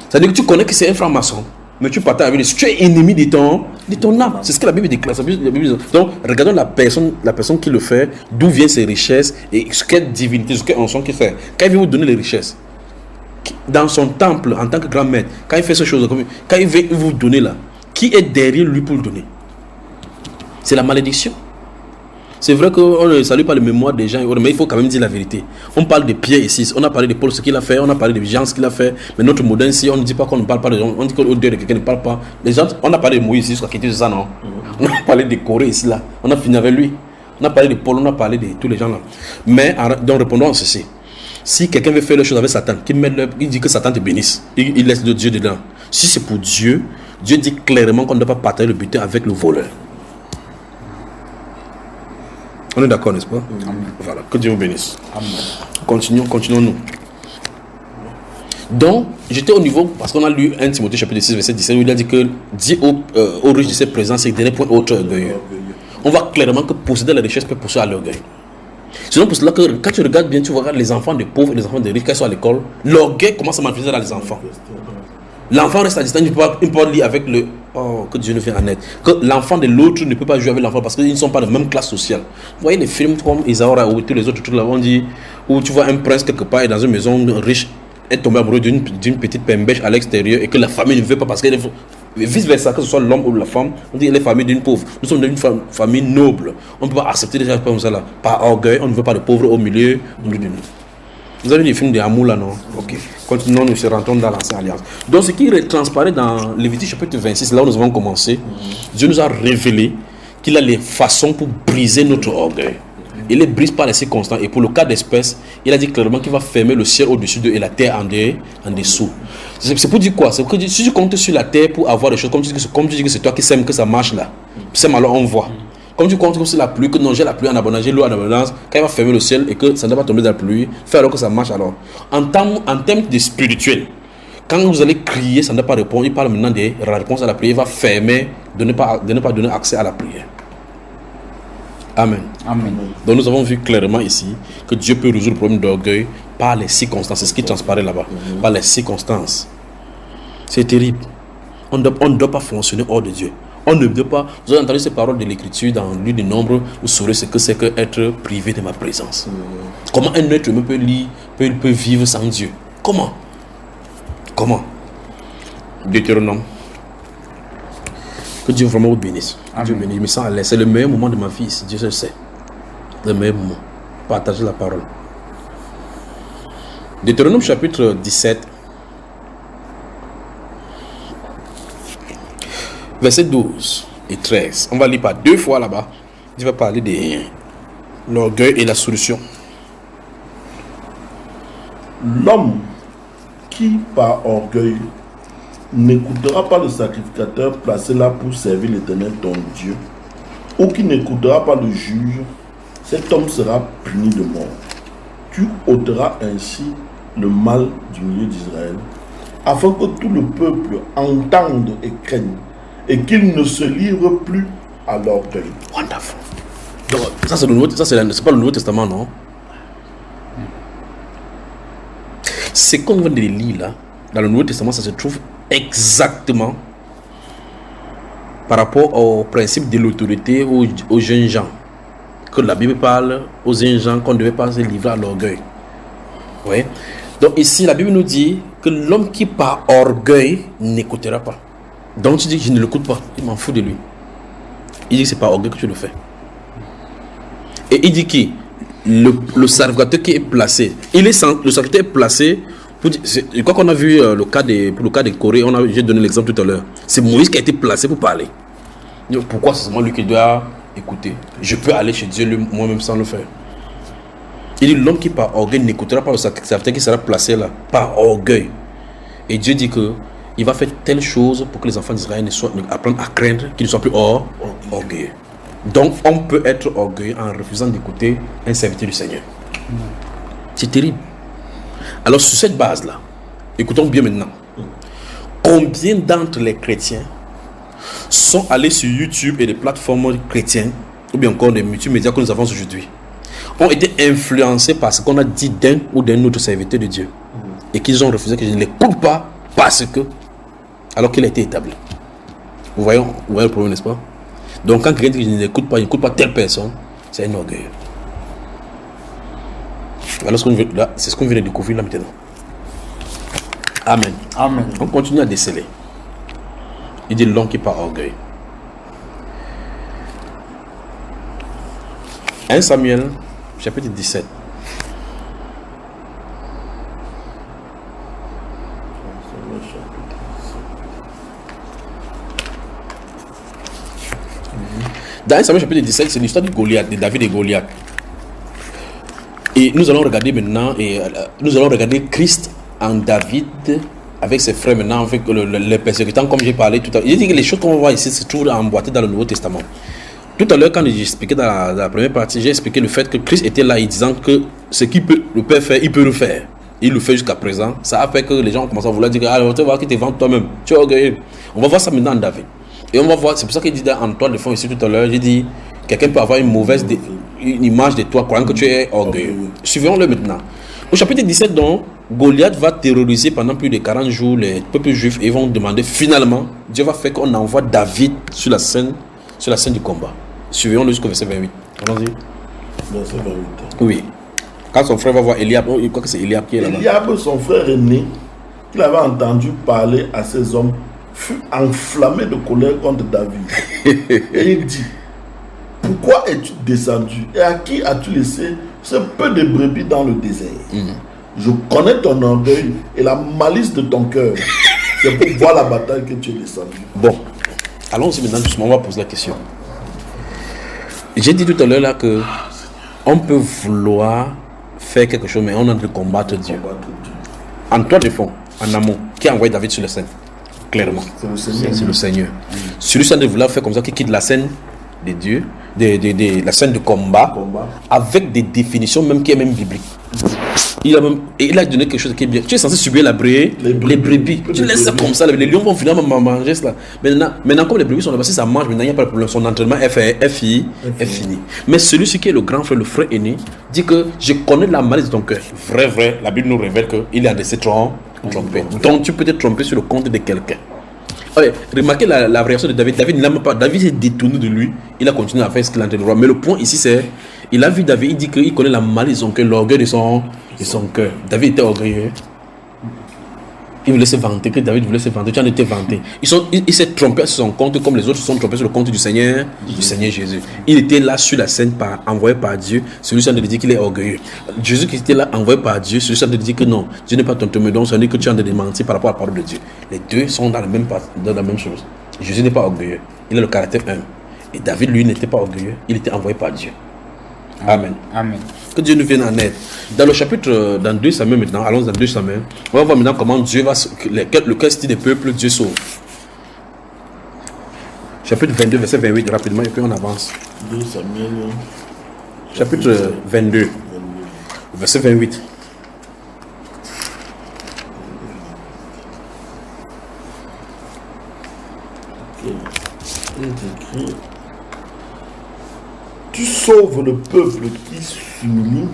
C'est-à-dire que tu connais que c'est un franc-maçon, mais tu partages avec lui. Si tu es ennemi de ton âme, c'est ce que la Bible déclare. Donc, regardons la personne qui le fait, d'où viennent ses richesses et ce quelle divinité, ce quelle onction qu'il fait. Quand il veut vous donner les richesses, dans son temple, en tant que grand maître, quand il fait ces choses, quand il veut vous donner là, qui est derrière lui pour le donner? C'est la malédiction. C'est vrai qu'on ne salue pas le mémoire des gens, mais il faut quand même dire la vérité. On parle de Pierre ici, on a parlé de Paul, ce qu'il a fait, on a parlé de Jean, ce qu'il a fait, mais notre modèle ici, on ne dit pas qu'on ne parle pas de gens, on dit qu'au Dieu de quelqu'un ne parle pas. Les gens, on a parlé de Moïse ici, jusqu'à quitter ça, non? On a parlé de Corée ici, là, on a fini avec lui. On a parlé de Paul, on a parlé de tous les gens là. Mais, donc répondons à ceci. Si quelqu'un veut faire les choses avec Satan, il dit que Satan te bénisse, il laisse le Dieu dedans. Si c'est pour Dieu, Dieu dit clairement qu'on ne doit pas partager le butin avec le voleur. On est d'accord, n'est-ce pas? Amen. Voilà, que Dieu vous bénisse. Amen. Continuons-nous. Donc, j'étais au niveau, parce qu'on a lu 1 Timothée chapitre 6, verset 17, où il a dit que dit aux riches de cette présence, c'est que dernier point autre orgueilleux. On voit clairement que posséder la richesse peut pousser à l'orgueil. Sinon, pour cela que quand tu regardes bien, tu vois les enfants de pauvres et les enfants de riches qui sont à l'école, l'orgueil commence à manifester dans les enfants. L'enfant reste à distance, il ne peut pas lire avec le... Oh, que Dieu nous fait en aide. Que l'enfant de l'autre ne peut pas jouer avec l'enfant parce qu'ils ne sont pas de même classe sociale. Vous voyez les films comme Isaora ou tous les autres trucs là, on dit, où tu vois un prince quelque part et dans une maison riche est tombé amoureux d'une petite pembèche à l'extérieur et que la famille ne veut pas parce qu'elle est... Vice versa, que ce soit l'homme ou la femme, on dit elle est famille d'une pauvre. Nous sommes d'une famille noble. On ne peut pas accepter des gens comme ça là. Par orgueil, on ne veut pas de pauvres au milieu de nous. Vous avez des films d'amour là, non? Ok. Continuons, nous rentrons dans l'Ancienne Alliance. Donc, ce qui transparaît dans Lévitique chapitre 26, là où nous avons commencé, Dieu nous a révélé qu'il a les façons pour briser notre orgueil. Il les brise par les circonstances. Et pour le cas d'espèce, il a dit clairement qu'il va fermer le ciel au-dessus d'eux et la terre en dessous. C'est pour dire quoi? C'est que si tu comptes sur la terre pour avoir des choses, comme tu dis que c'est toi qui sèmes que ça marche là, sème alors on voit. Comme tu comptes sur la pluie, que non, j'ai la pluie en abondance, j'ai l'eau en abondance, quand il va fermer le ciel et que ça ne va pas tomber dans la pluie, faire alors que ça marche alors. En termes de spirituel, quand vous allez crier, ça ne va pas répondre, il parle maintenant de la réponse à la prière, il va fermer, de ne pas donner accès à la prière. Amen. Amen. Donc nous avons vu clairement ici que Dieu peut résoudre le problème d'orgueil par les circonstances, c'est ce qui transparaît là-bas, par les circonstances. C'est terrible. On ne doit pas fonctionner hors de Dieu. On ne doit pas. Vous avez entendu ces paroles de l'Écriture dans le livre des Nombres, vous saurez ce que c'est qu'être privé de ma présence. Comment un être humain peut vivre sans Dieu? Comment? Deutéronome. Que Dieu vraiment vous bénisse. Dieu bénisse. Je me sens à l'aise. C'est le meilleur moment de ma vie ici. Dieu le sait. Le meilleur moment. Partagez la parole. Deutéronome chapitre 17. Verset 12 et 13. On va lire par deux fois là-bas. Il va parler de l'orgueil et la solution. L'homme qui, par orgueil, n'écoutera pas le sacrificateur placé là pour servir l'Éternel ton Dieu, ou qui n'écoutera pas le juge, cet homme sera puni de mort. Tu ôteras ainsi le mal du milieu d'Israël, afin que tout le peuple entende et craigne, et qu'il ne se livre plus à l'orgueil. Wonderful. Donc, ça c'est pas le Nouveau Testament, non? C'est qu'on vient de lire là, dans le Nouveau Testament, ça se trouve exactement par rapport au principe de l'autorité aux jeunes gens. Que la Bible parle aux jeunes gens qu'on ne devait pas se livrer à l'orgueil. Oui. Donc ici, la Bible nous dit que l'homme qui par orgueil n'écoutera pas. Donc tu dis que je ne l'écoute pas, il m'en fout de lui. Il dit que c'est par orgueil que tu le fais. Et il dit que le sacrificateur qui est placé, le sacrificateur est placé. Je crois qu'on a vu pour le cas de Corée, j'ai donné l'exemple tout à l'heure. C'est Moïse qui a été placé pour parler. Donc, pourquoi c'est seulement lui qui doit écouter? Je peux aller chez Dieu moi-même sans le faire. Il dit l'homme qui par orgueil n'écoutera pas le sacrificateur qui sera placé là, par orgueil. Et Dieu dit que il va faire telle chose pour que les enfants d'Israël apprennent à craindre, qu'ils ne soient plus orgueilleux. Donc on peut être orgueilleux en refusant d'écouter un serviteur du Seigneur. C'est terrible. Alors sur cette base là, écoutons bien maintenant. Combien d'entre les chrétiens sont allés sur YouTube et les plateformes chrétiennes, ou bien encore des multimédias que nous avons aujourd'hui, ont été influencés par ce qu'on a dit d'un ou d'un autre serviteur de Dieu, et qu'ils ont refusé que je ne l'écoute pas parce que, alors qu'il a été établi. Vous voyez le problème, n'est-ce pas? Donc quand quelqu'un dit que je ne l'écoute pas telle personne, c'est un orgueil. Alors c'est ce qu'on vient de découvrir là maintenant. Amen. Amen. On continue à déceler. Il dit l'homme qui par orgueil. 1 Samuel, chapitre 17. Dans 1 Samuel chapitre 17, c'est l'histoire de Goliath, de David et Goliath. Et nous allons regarder maintenant, Christ en David avec ses frères maintenant, avec les persécutants, comme j'ai parlé tout à l'heure. Il dit que les choses qu'on va voir ici se trouvent emboîtées dans le Nouveau Testament. Tout à l'heure, quand j'ai expliqué dans la première partie, j'ai expliqué le fait que Christ était là, disant que ce qu'il peut le Père faire, il peut le faire. Il le fait jusqu'à présent. Ça a fait que les gens commencent à vouloir dire, ah, tu vas voir qu'il te vend toi-même. Tu es orgueilleux. On va voir ça maintenant en David. Et on va voir, c'est pour ça qu'il dit dans Antoine de fond ici tout à l'heure, j'ai dit, quelqu'un peut avoir une image de toi, croyant que tu es orgueilleux. Suivons-le maintenant. Au chapitre 17, donc, Goliath va terroriser pendant plus de 40 jours les peuples juifs et ils vont demander finalement, Dieu va faire qu'on envoie David sur la scène du combat. Suivons-le jusqu'au verset 28. Allons-y. Verset 28. Oui. Quand son frère va voir Eliab, il croit que c'est Eliab qui est là-bas. Eliab, son frère aîné, qu'il avait entendu parler à ses hommes, fut enflammé de colère contre David. Et il dit, pourquoi es-tu descendu et à qui as-tu laissé ce peu de brebis dans le désert? Je connais ton orgueil et la malice de ton cœur. C'est pour voir la bataille que tu es descendu. Bon, allons-y maintenant doucement, on va poser la question. J'ai dit tout à l'heure là que on peut vouloir faire quelque chose, mais on a de combattre Dieu. En toi de fond, en amont, qui a envoyé David sur la scène? Clairement, c'est le Seigneur. Celui-ci de vouloir faire comme ça, qui quitte la scène de Dieu, la scène de combat, avec des définitions même qui est même biblique. Il a donné quelque chose qui est bien. Tu es censé subir les brebis. Tu laisses ça comme ça, les lions vont finalement manger cela. Maintenant, comme les brebis sont là-bas, si ça mange, maintenant il n'y a pas de problème. Son entraînement est fini. Mais celui-ci qui est le grand frère, le frère aîné, dit que je connais la malice de ton cœur. Vrai, la Bible nous révèle qu'il a laissé tromper. Donc tu peux te tromper sur le compte de quelqu'un. Ouais, remarquez la réaction de David. David n'aime pas. David s'est détourné de lui. Il a continué à faire ce qu'il a entendu. Mais le point ici, c'est il a vu David. Il dit qu'il connaît la malice de son cœur, l'orgueil de son cœur. David était orgueilleux. Il voulait se vanter, que David voulait se vanter. Tu en étais vanté. Il s'est trompé sur son compte comme les autres se sont trompés sur le compte du Seigneur Jésus. Il était là sur la scène envoyé par Dieu. Celui-ci a dit qu'il est orgueilleux. Jésus qui était là envoyé par Dieu, celui-ci a dit que non, Dieu n'est pas ton témoin, donc ça veut dire que tu as de mentir par rapport à la parole de Dieu. Les deux sont dans la même chose. Jésus n'est pas orgueilleux. Il a le caractère humble. Et David, lui, n'était pas orgueilleux. Il était envoyé par Dieu. Amen. Amen. Que Dieu nous vienne en aide. Dans le chapitre, dans 2 Samuel maintenant, allons dans 2 Samuel, on va voir maintenant comment Dieu va, quel style de peuple Dieu sauve. Chapitre 22, verset 28, rapidement, et puis on avance. 2 Samuel. Chapitre 22, verset 28. Il est écrit, tu sauves le peuple qui s'humilie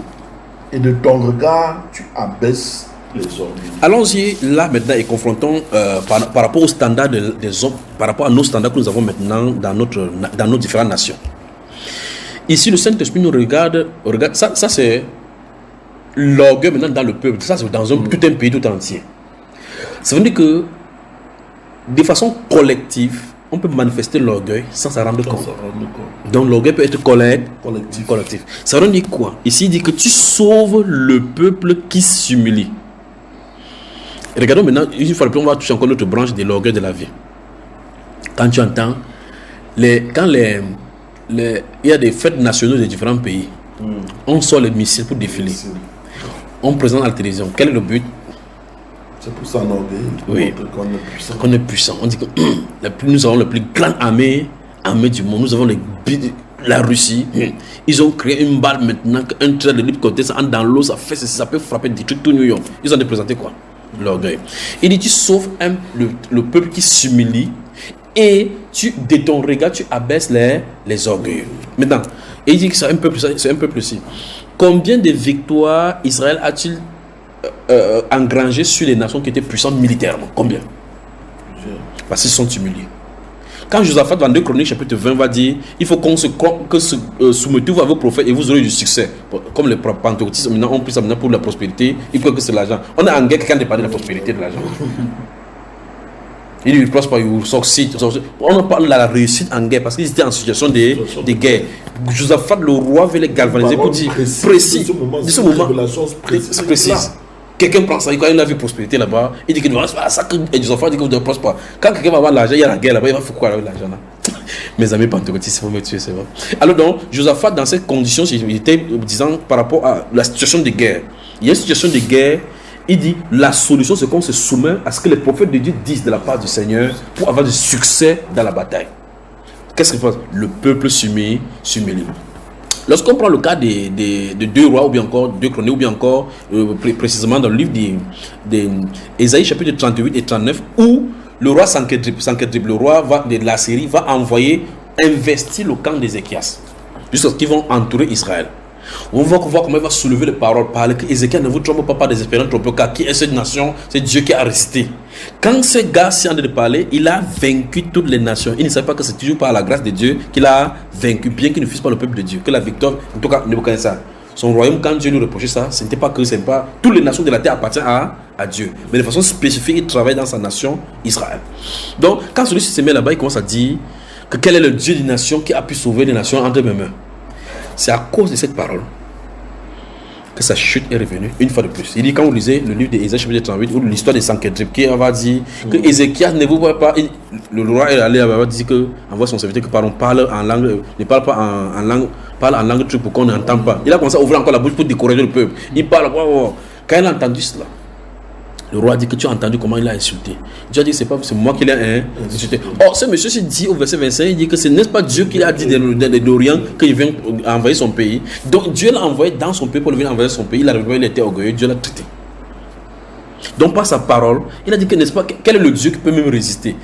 et de ton regard tu abaisses les hommes. Allons-y là maintenant et confrontons par rapport aux standards des hommes, par rapport à nos standards que nous avons maintenant dans nos différentes nations. Ici le Saint-Esprit nous regarde ça c'est l'orgueil maintenant dans le peuple, ça c'est dans tout un pays tout entier. Ça veut dire que de façon collective, on peut manifester l'orgueil sans s'en rendre compte. Donc l'orgueil peut être collectif. Ça veut dire quoi? Ici il dit que tu sauves le peuple qui s'humilie. Regardons maintenant, une fois de plus, on va toucher encore notre branche de l'orgueil de la vie. Quand tu entends, il y a des fêtes nationales de différents pays, on sort les missiles pour défiler. On présente à la télévision. Quel est le but? C'est pour ça oui. Qu'on est puissant. On dit que nous avons la plus grande armée du monde. Nous avons la Russie. Ils ont créé une balle maintenant, un trait de libre côté, ça entre dans l'eau, ça fait ceci, ça peut frapper des trucs tout New York. Ils ont présenté quoi? L'orgueil. Il dit tu sauves le peuple qui s'humilie et de ton regard tu abaisses les orgueils. Maintenant, il dit que c'est un peuple aussi. Combien de victoires Israël a-t-il engrangé sur les nations qui étaient puissantes militairement? Combien? Parce qu'ils sont humiliés. Quand Josaphat dans 2 Chroniques chapitre 20 va dire il faut soumettez-vous à vos prophètes et vous aurez du succès. Comme les pentecôtistes maintenant ont pris ça maintenant pour la prospérité, ils croient que c'est l'argent. On est en guerre, quelqu'un ne parle de la prospérité de l'argent. Il ne prospère pas, il succède. On parle de la réussite en guerre parce qu'ils étaient en situation de guerre. Josaphat, le roi, veut les galvaniser pour dire précis. De ce moment, c'est précis. Quelqu'un prend ça, il a vu prospérité là-bas, il dit que ça que Josaphat dit que vous ne prospérez pas. Quand quelqu'un va avoir l'argent, il y a la guerre là-bas, il va faire quoi avec l'argent là? Mes amis pentecôtistes, il faut me tuer, c'est vrai. Alors donc, Josaphat, dans cette condition, il était disant par rapport à la situation de guerre. Il y a une situation de guerre, il dit la solution c'est qu'on se soumet à ce que les prophètes de Dieu disent de la part du Seigneur pour avoir du succès dans la bataille. Qu'est-ce qu'il fait? Le peuple s'humilie. Lorsqu'on prend le cas de 2 rois ou bien encore 2 chroniques ou bien encore précisément dans le livre d'Ésaïe chapitre 38 et 39 où le roi Sanchedrib, le roi de la Syrie va investir le camp d'Ézéchias jusqu'à ce qu'ils vont entourer Israël. On va voir comment il va soulever les paroles, parler que Ézéchias ne vous trompe pas des espérances trop peu, car qui est cette nation? C'est Dieu qui a resté. Quand ce gars s'est en train de parler, il a vaincu toutes les nations. Il ne savait pas que c'est toujours par la grâce de Dieu qu'il a vaincu, bien qu'il ne fût pas le peuple de Dieu. Que la victoire, en tout cas, Nebuchadnezzar, son royaume, quand Dieu lui reprochait ça, ce n'était pas que c'est pas toutes les nations de la terre appartiennent à Dieu, mais de façon spécifique, il travaille dans sa nation, Israël. Donc, quand celui-ci se met là-bas, il commence à dire que quel est le Dieu des nations qui a pu sauver les nations entre mes mains. C'est à cause de cette parole que sa chute est revenue une fois de plus. Il dit, quand vous lisez le livre d'Ésaïe chapitre 38 ou l'histoire de Sanchedrib, qui va dire que Ézéchias ne vous voit pas, le roi est allé là-bas, dit que envoie son serviteur que parle en langue, ne parle pas en langue, parle en langue truc pour qu'on n'entende pas. Il a commencé à ouvrir encore la bouche pour décourager le peuple. Il parle, quand il a entendu cela, le roi dit que tu as entendu comment il a insulté. Dieu a dit que c'est moi qui l'ai insulté. Or, ce monsieur dit au verset 25, il dit que ce n'est pas Dieu qui a dit d'Orient qu'il vient envahir son pays. Donc Dieu l'a envoyé dans son pays pour venir envahir son pays. Il était orgueilleux, Dieu l'a traité. Donc par sa parole, il a dit que n'est-ce pas, quel est le Dieu qui peut même résister?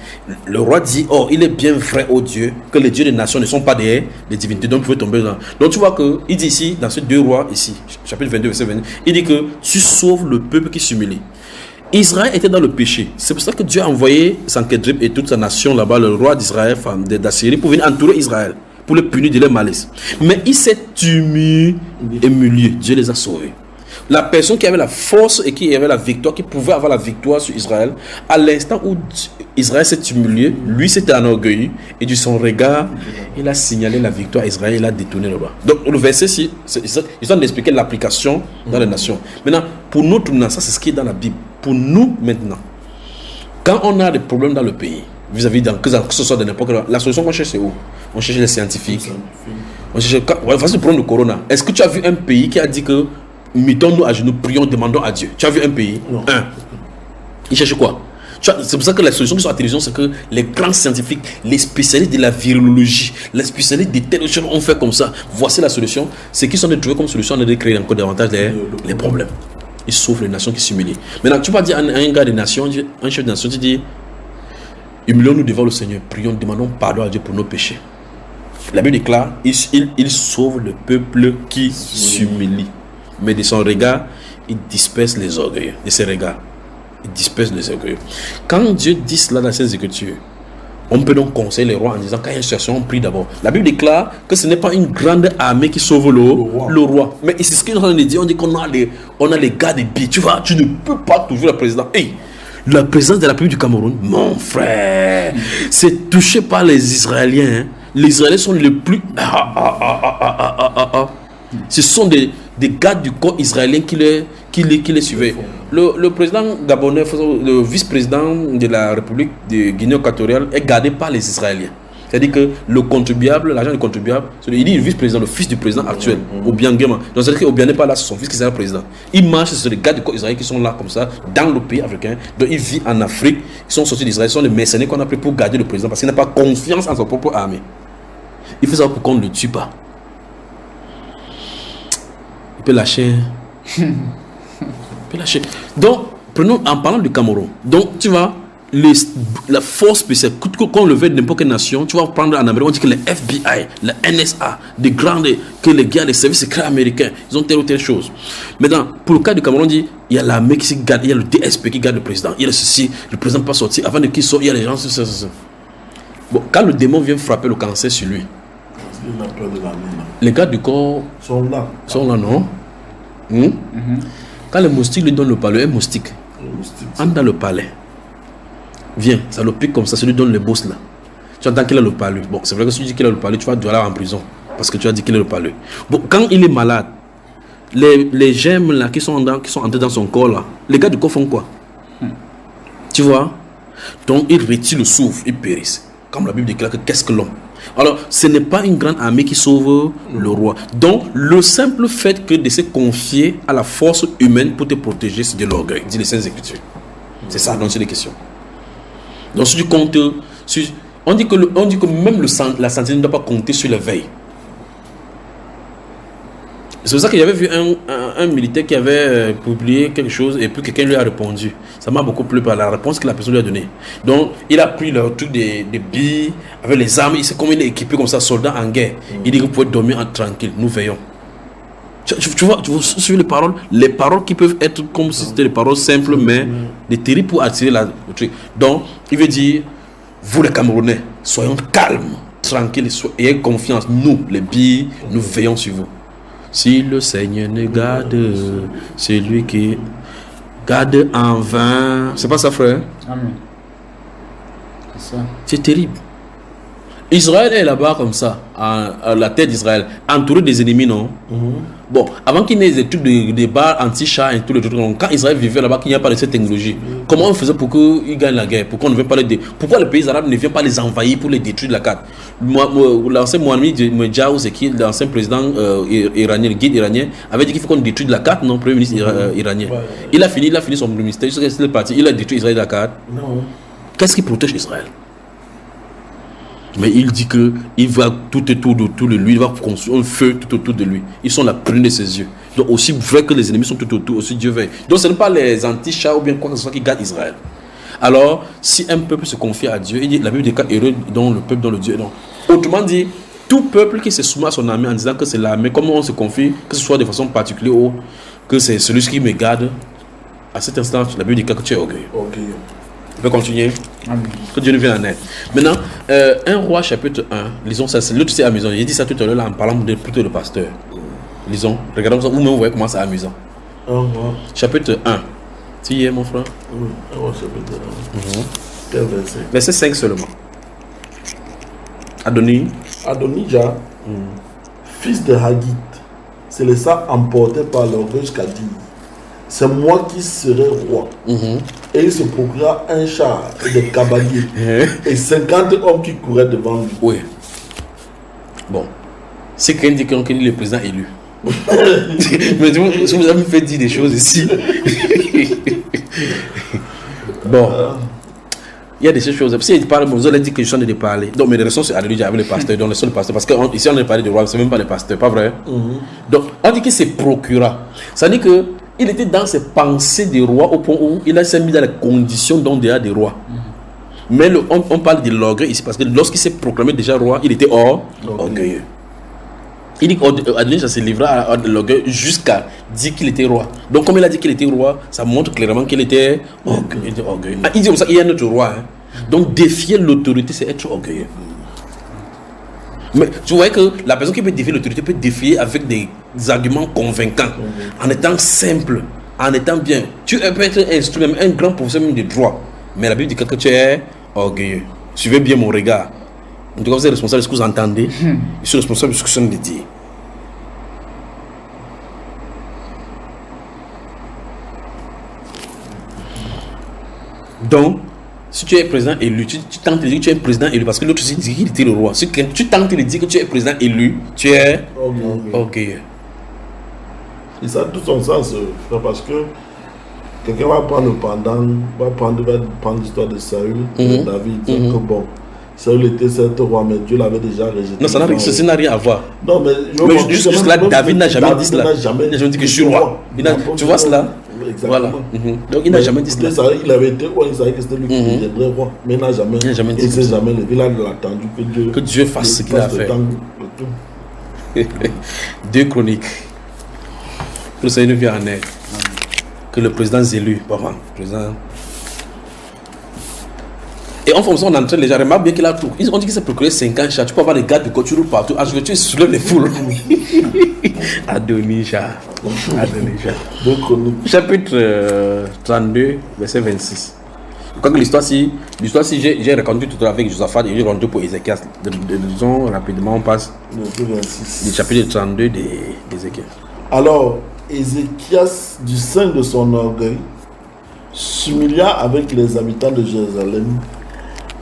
Le roi dit, oh, il est bien vrai, oh Dieu, que les dieux des nations ne sont pas des divinités, donc vous pouvez tomber dans. Donc tu vois que il dit ici, dans ces 2 rois, ici, chapitre 22, verset 22, il dit que tu sauves le peuple qui s'humilie. Israël était dans le péché. C'est pour ça que Dieu a envoyé Sanchedrib et toute sa nation là-bas, le roi d'Israël, d'Assyrie, pour venir entourer Israël, pour les punir de leur malice. Mais il s'est humilié. Dieu les a sauvés. La personne qui avait la force et qui avait la victoire, qui pouvait avoir la victoire sur Israël, à l'instant où Israël s'est humilié, lui s'était enorgueilli et de son regard, il a signalé la victoire à Israël, il a détourné le roi. Donc le verset ici, ils ont expliqué l'application dans les nations. Maintenant, pour nous, ça c'est ce qui est dans la Bible. Pour nous maintenant, quand on a des problèmes dans le pays, vis-à-vis que ce soit de n'importe quel, la solution qu'on cherche c'est où? On cherche les scientifiques. On cherche, voici le problème de Corona. Est-ce que tu as vu un pays qui a dit que mettons-nous à genoux, prions, demandons à Dieu? Tu as vu un pays? Non. Il cherche quoi? C'est pour ça que la solution qui sont à la télévision, c'est que les grands scientifiques, les spécialistes de la virologie, les spécialistes des telles choses ont fait comme ça. Voici la solution. Ce qu'ils sont de trouver comme solution, c'est de créer encore davantage les problèmes. Ils sauvent les nations qui s'humilient. Maintenant, tu vas dire à un gars des nations, un chef de nation, tu dis, humilions-nous devant le Seigneur, prions, demandons pardon à Dieu pour nos péchés. La Bible déclare, il sauve le peuple qui s'humilie. Mais de son regard, il disperse les orgueils. De ses regards, il disperse les orgueils. Quand Dieu dit cela dans ses Écritures, On peut donc conseiller les rois en disant, quand il y a une situation, on prie d'abord. La Bible déclare que ce n'est pas une grande armée qui sauve le roi. Mais c'est ce qu'ils sont en train de dire. On dit qu'on a les gars des billes. Tu vois, tu ne peux pas toujours la présidence. Hey, la présidence de la République du Cameroun, mon frère, c'est touché par les Israéliens. Hein. Les Israéliens sont les plus... Ce sont des gardes du corps israélien qui les suivaient. Le président gabonais, le vice-président de la République de Guinée équatoriale est gardé par les Israéliens. C'est-à-dire que le contribuable, l'agent du contribuable, il dit le vice-président, le fils du président actuel, Obiangema. Donc c'est-à-dire qu'Obiang n'est pas là, c'est son fils qui sera le président. Il marche sur les gardes du corps israélien qui sont là comme ça, dans le pays africain. Donc il vit en Afrique, ils sont sortis d'Israël, ils sont les mercenaires qu'on a pris pour garder le président parce qu'il n'a pas confiance en sa propre armée. Il fait ça pour qu'on ne le tue pas. Il peut lâcher. Donc, prenons en parlant du Cameroun. Donc, tu vois, la force spéciale, quand on le veut de n'importe quelle nation, tu vas prendre en Amérique, on dit que les FBI, la NSA, des grandes, que les gars, les services secrets américains, ils ont telle ou telle chose. Maintenant, pour le cas du Cameroun, on dit, il y a l'armée qui garde, il y a le DSP qui garde le président, il y a ceci, le président ne peut pas sortir, avant qu'il sorte, il y a les gens, ça. Bon, quand le démon vient frapper le cancer sur lui, il a peur de l'armée. Les gars du corps sont là, non? Quand le moustique lui donne le palais, un moustique entre dans le palais, viens, ça le pique comme ça, ça lui donne les bosses là. Tu entends qu'il a le palais. Bon, c'est vrai que si tu dis qu'il a le palais, tu vas aller en prison parce que tu as dit qu'il a le palais. Bon, quand il est malade, les gemmes là qui sont entrées dans son corps là, les gars du corps font quoi? Tu vois? Donc ils retirent le souffle, ils périssent. Comme la Bible déclare que qu'est-ce que l'homme? Alors, ce n'est pas une grande armée qui sauve le roi. Donc, le simple fait que de se confier à la force humaine pour te protéger, c'est de l'orgueil, dit les Saintes Écritures. C'est ça, donc c'est les questions. Donc, si tu comptes, on dit que même la sentinelle ne doit pas compter sur la veille. C'est pour ça que j'avais vu un militaire qui avait publié quelque chose et puis quelqu'un lui a répondu. Ça m'a beaucoup plu par la réponse que la personne lui a donnée. Donc, il a pris le truc des billes avec les armes. Il sait comment il est équipé comme ça, soldat en guerre. Il dit que vous pouvez dormir tranquille, nous veillons. Tu vois, sur les paroles qui peuvent être comme si c'était des paroles simples, mais des terribles pour attirer le truc. Donc, il veut dire, vous les Camerounais, soyons calmes, tranquilles, ayez confiance. Nous, les billes, nous veillons sur vous. Si le Seigneur ne garde, c'est lui qui garde en vain. C'est pas ça, frère? Amen. C'est ça. C'est terrible. Israël est là-bas comme ça, à la tête d'Israël, entouré des ennemis, non? Bon, avant qu'il y ait des trucs de barres anti-chats et tout le truc, quand Israël vivait là-bas, qu'il n'y a pas de cette technologie, comment on faisait pour qu'ils gagnent la guerre? Pourquoi on ne vient pas pourquoi les pays arabes ne viennent pas les envahir pour les détruire de la carte? L'ancien Mohamed Medjaou, c'est qui? L'ancien président iranien, le guide iranien, avait dit qu'il faut qu'on détruise la carte, non? Premier ministre iranien. Ouais. Il a fini son ministère, il a détruit Israël de la carte. Non. Qu'est-ce qui protège Israël? Mais il dit qu'il va tout autour de lui, il va construire un feu tout autour de lui. Ils sont la prune de ses yeux. Donc aussi vrai que les ennemis sont tout autour, aussi Dieu veille. Donc ce n'est pas les anti-chats ou bien quoi que ce soit qui gardent Israël. Alors, si un peuple se confie à Dieu, il dit, la Bible déclare heureux dans le peuple dont le Dieu est. Donc, autrement dit, tout peuple qui se soumet à son armée en disant que c'est l'armée, comment on se confie, que ce soit de façon particulière ou que c'est celui qui me garde, à cet instant, la Bible déclare que tu es orgueilleux. On peut continuer. Amen. Que Dieu nous vienne en aide. Maintenant, 1 Roi chapitre 1, lisons ça, c'est l'autre c'est amusant. J'ai dit ça tout à l'heure là, en parlant plutôt de pasteur. Lisons, regardons ça, vous-même vous voyez comment c'est amusant. Chapitre 1. Tu y es mon frère? Oui, 1 Roi chapitre 1. Quel verset? Verset 5 seulement. Adonijah, fils de Haggith, se laissa emporter par l'orgueil jusqu'à dire, c'est moi qui serai roi. Et il se procura un char et des cavaliers et 50 hommes qui couraient devant lui. Oui. Bon. C'est quelqu'un dit qu'on est le président élu. Mais vous avez fait dire des choses ici. Bon. Il y a des choses. Si il parle, vous allez dire que je suis en train de parler. Donc, mes raisons, c'est Alléluia avec le pasteur. Donc, les sons de pasteur. Parce qu'ici, on a parlé de roi, c'est même pas le pasteur, pas vrai? Donc, on dit qu'il se procura. Ça dit que il était dans ses pensées de roi au point où il s'est mis dans les conditions dont il y a des rois. Mais on parle de l'orgueil ici parce que lorsqu'il s'est proclamé déjà roi, il était orgueilleux. Il dit qu'Adonijah se livra à l'orgueil jusqu'à dire qu'il était roi. Donc comme il a dit qu'il était roi, ça montre clairement qu'il était orgueilleux. Il dit comme ça, il y a un autre roi. Donc défier l'autorité, c'est être orgueilleux. Mais tu vois que la personne qui peut défier l'autorité peut défier avec des arguments convaincants, en étant simple, en étant bien. Tu peux être instruit, même un grand professeur même de droit, mais la Bible dit que tu es orgueilleux. Suivez bien mon regard. En tout cas, vous êtes responsable de ce que vous entendez. Je suis responsable de ce que je viens de dire. Donc, si tu es président élu, tu tentes de dire que tu es président élu parce que l'autre dit qu'il était le roi. Si tu tentes de dire que tu es président élu, tu es orgueilleux. Et ça a tout son sens, parce que quelqu'un va prendre l'histoire de Saül, de David, dire que bon, Saül était certes roi, mais Dieu l'avait déjà rejeté. Non, ça n'a rien à voir. Non, mais juste là, David n'a jamais dit cela. Il n'a jamais dit que je suis roi. Tu vois cela? Voilà. Donc il n'a jamais dit cela. Il avait été roi, il savait que c'était lui qui deviendrait roi, mais il n'a jamais dit. Il ne s'est jamais levé, il a attendu que Dieu fasse ce qu'il a fait. 2 Chroniques. Que le Seigneur nous vienne en aide. Que le président Zélu, président. Et en fonction, on entraîne les gens. Remarque bien qu'il a tout. On dit qu'il s'est procuré 50 chats. Tu peux avoir des gardes de côte, tu roules partout. Je veux que tu soulèves les foules. Adonija. Chapitre 32, verset 26. Quand l'histoire, si j'ai raconté tout à l'heure avec Josaphat et j'ai rendu pour Ézéchias. Disons rapidement, on passe du chapitre 32 d'Ézéchias. Alors, Ézéchias, du sein de son orgueil, s'humilia avec les habitants de Jérusalem,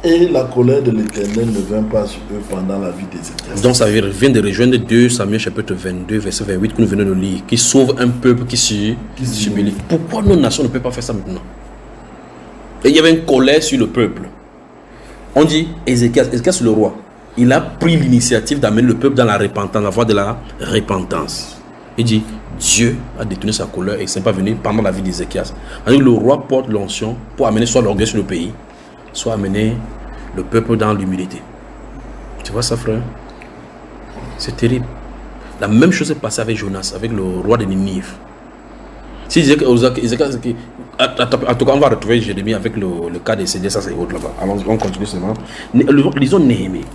et la colère de l'Éternel ne vint pas sur eux pendant la vie d'Ézéchias. Donc ça vient de rejoindre 2 Samuel chapitre 22, verset 28 que nous venons de lire, qui sauve un peuple qui s'humilie. Pourquoi nos nations ne peuvent pas faire ça maintenant? Et il y avait une colère sur le peuple. On dit Ézéchias le roi, il a pris l'initiative d'amener le peuple dans la repentance, la voie de la repentance. Il dit, Dieu a détourné sa colère et il n'est pas venu pendant la vie d'Ézéchias. Le roi porte l'onction pour amener soit l'orgueil sur le pays, soit amener le peuple dans l'humilité. Tu vois ça, frère? C'est terrible. La même chose est passée avec Jonas, avec le roi de Ninive. Si disait que Ézéchias, en tout cas, on va retrouver Jérémie avec le cas des CD, ça c'est autre là-bas. Alors, on continue seulement. Lisons Néhémie.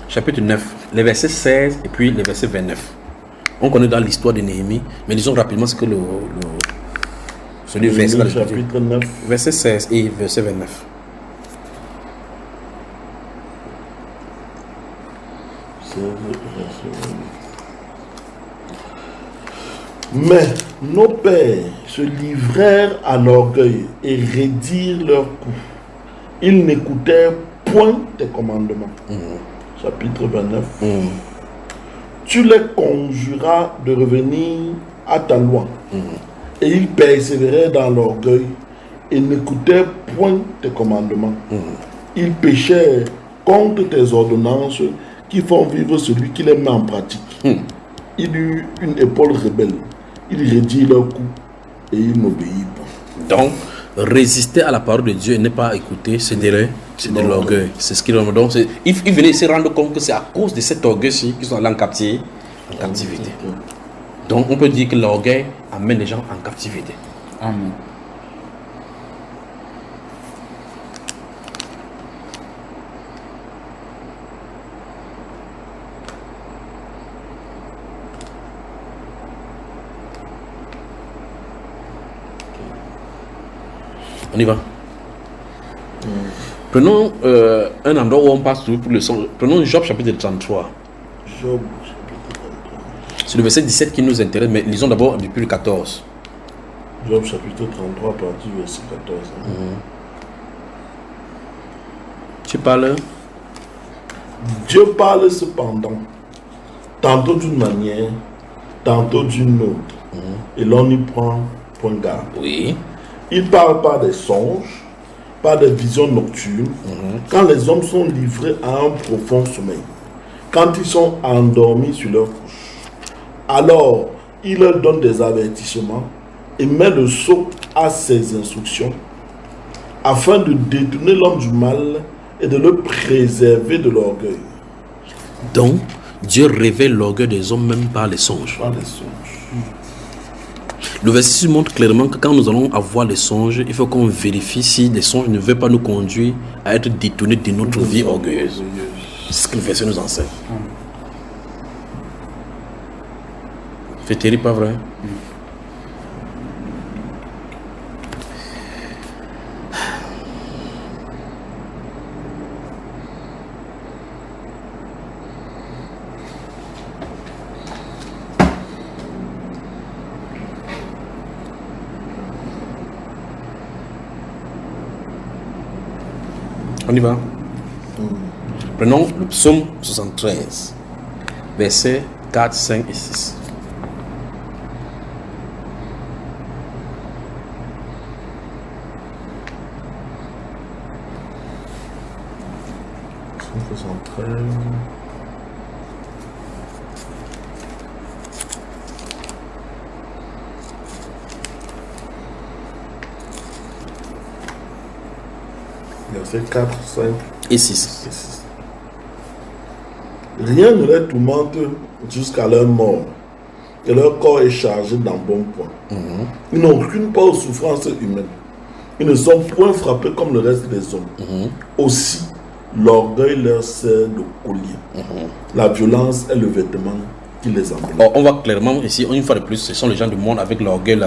Chapitre 9, les versets 16 et puis les versets 29. On connaît dans l'histoire de Néhémie, mais disons rapidement ce que verset là, chapitre 9, verset 16 et verset 29. Mais nos pères se livrèrent à l'orgueil et raidirent leurs coups. Ils n'écoutèrent point tes commandements. Chapitre 29. Tu les conjuras de revenir à ta loi. Et ils persévérèrent dans l'orgueil et n'écoutèrent point tes commandements. Ils péchèrent contre tes ordonnances qui font vivre celui qui les met en pratique. Il eut une épaule rebelle. Il raidit leur coups et il n'obéit pas. Donc, résister à la parole de Dieu et ne pas écouter, c'est de l'orgueil. C'est ce qu'il veut. Donc, il venait se rendre compte que c'est à cause de cet orgueil-ci qu'ils sont allés en captivité. Donc, on peut dire que l'orgueil amène les gens en captivité. Amen. On y va. Prenons un endroit où on passe pour le son. Prenons Job chapitre 33. Job chapitre 33. C'est le verset 17 qui nous intéresse, mais lisons d'abord depuis le 14. Job chapitre 33, à partir du verset 14. Tu parles. Dieu parle cependant, tantôt d'une manière, tantôt d'une autre, et l'on y prend point garde. Oui. Il parle par des songes, par des visions nocturnes, quand les hommes sont livrés à un profond sommeil, quand ils sont endormis sur leur couche. Alors, il leur donne des avertissements et met le sceau à ses instructions, afin de détourner l'homme du mal et de le préserver de l'orgueil. Donc, Dieu révèle l'orgueil des hommes même par les songes. Par les songes. Le verset montre clairement que quand nous allons avoir les songes, il faut qu'on vérifie si les songes ne veulent pas nous conduire à être détournés de notre vie orgueilleuse. C'est ce que le verset nous enseigne. C'est terrible, pas vrai? On y va. Prenons le psaume 73, versets 4, 5 et 6. Verset 4, 5 Et 6. et 6. Rien ne les tourmente jusqu'à leur mort, et leur corps est chargé d'embonpoint. Ils n'ont aucune part aux souffrances humaines. Ils ne sont point frappés comme le reste des hommes. Aussi, l'orgueil leur sert de collier. La violence est le vêtement qui les embellit. Or, on voit clairement ici, une fois de plus, ce sont les gens du monde avec l'orgueil,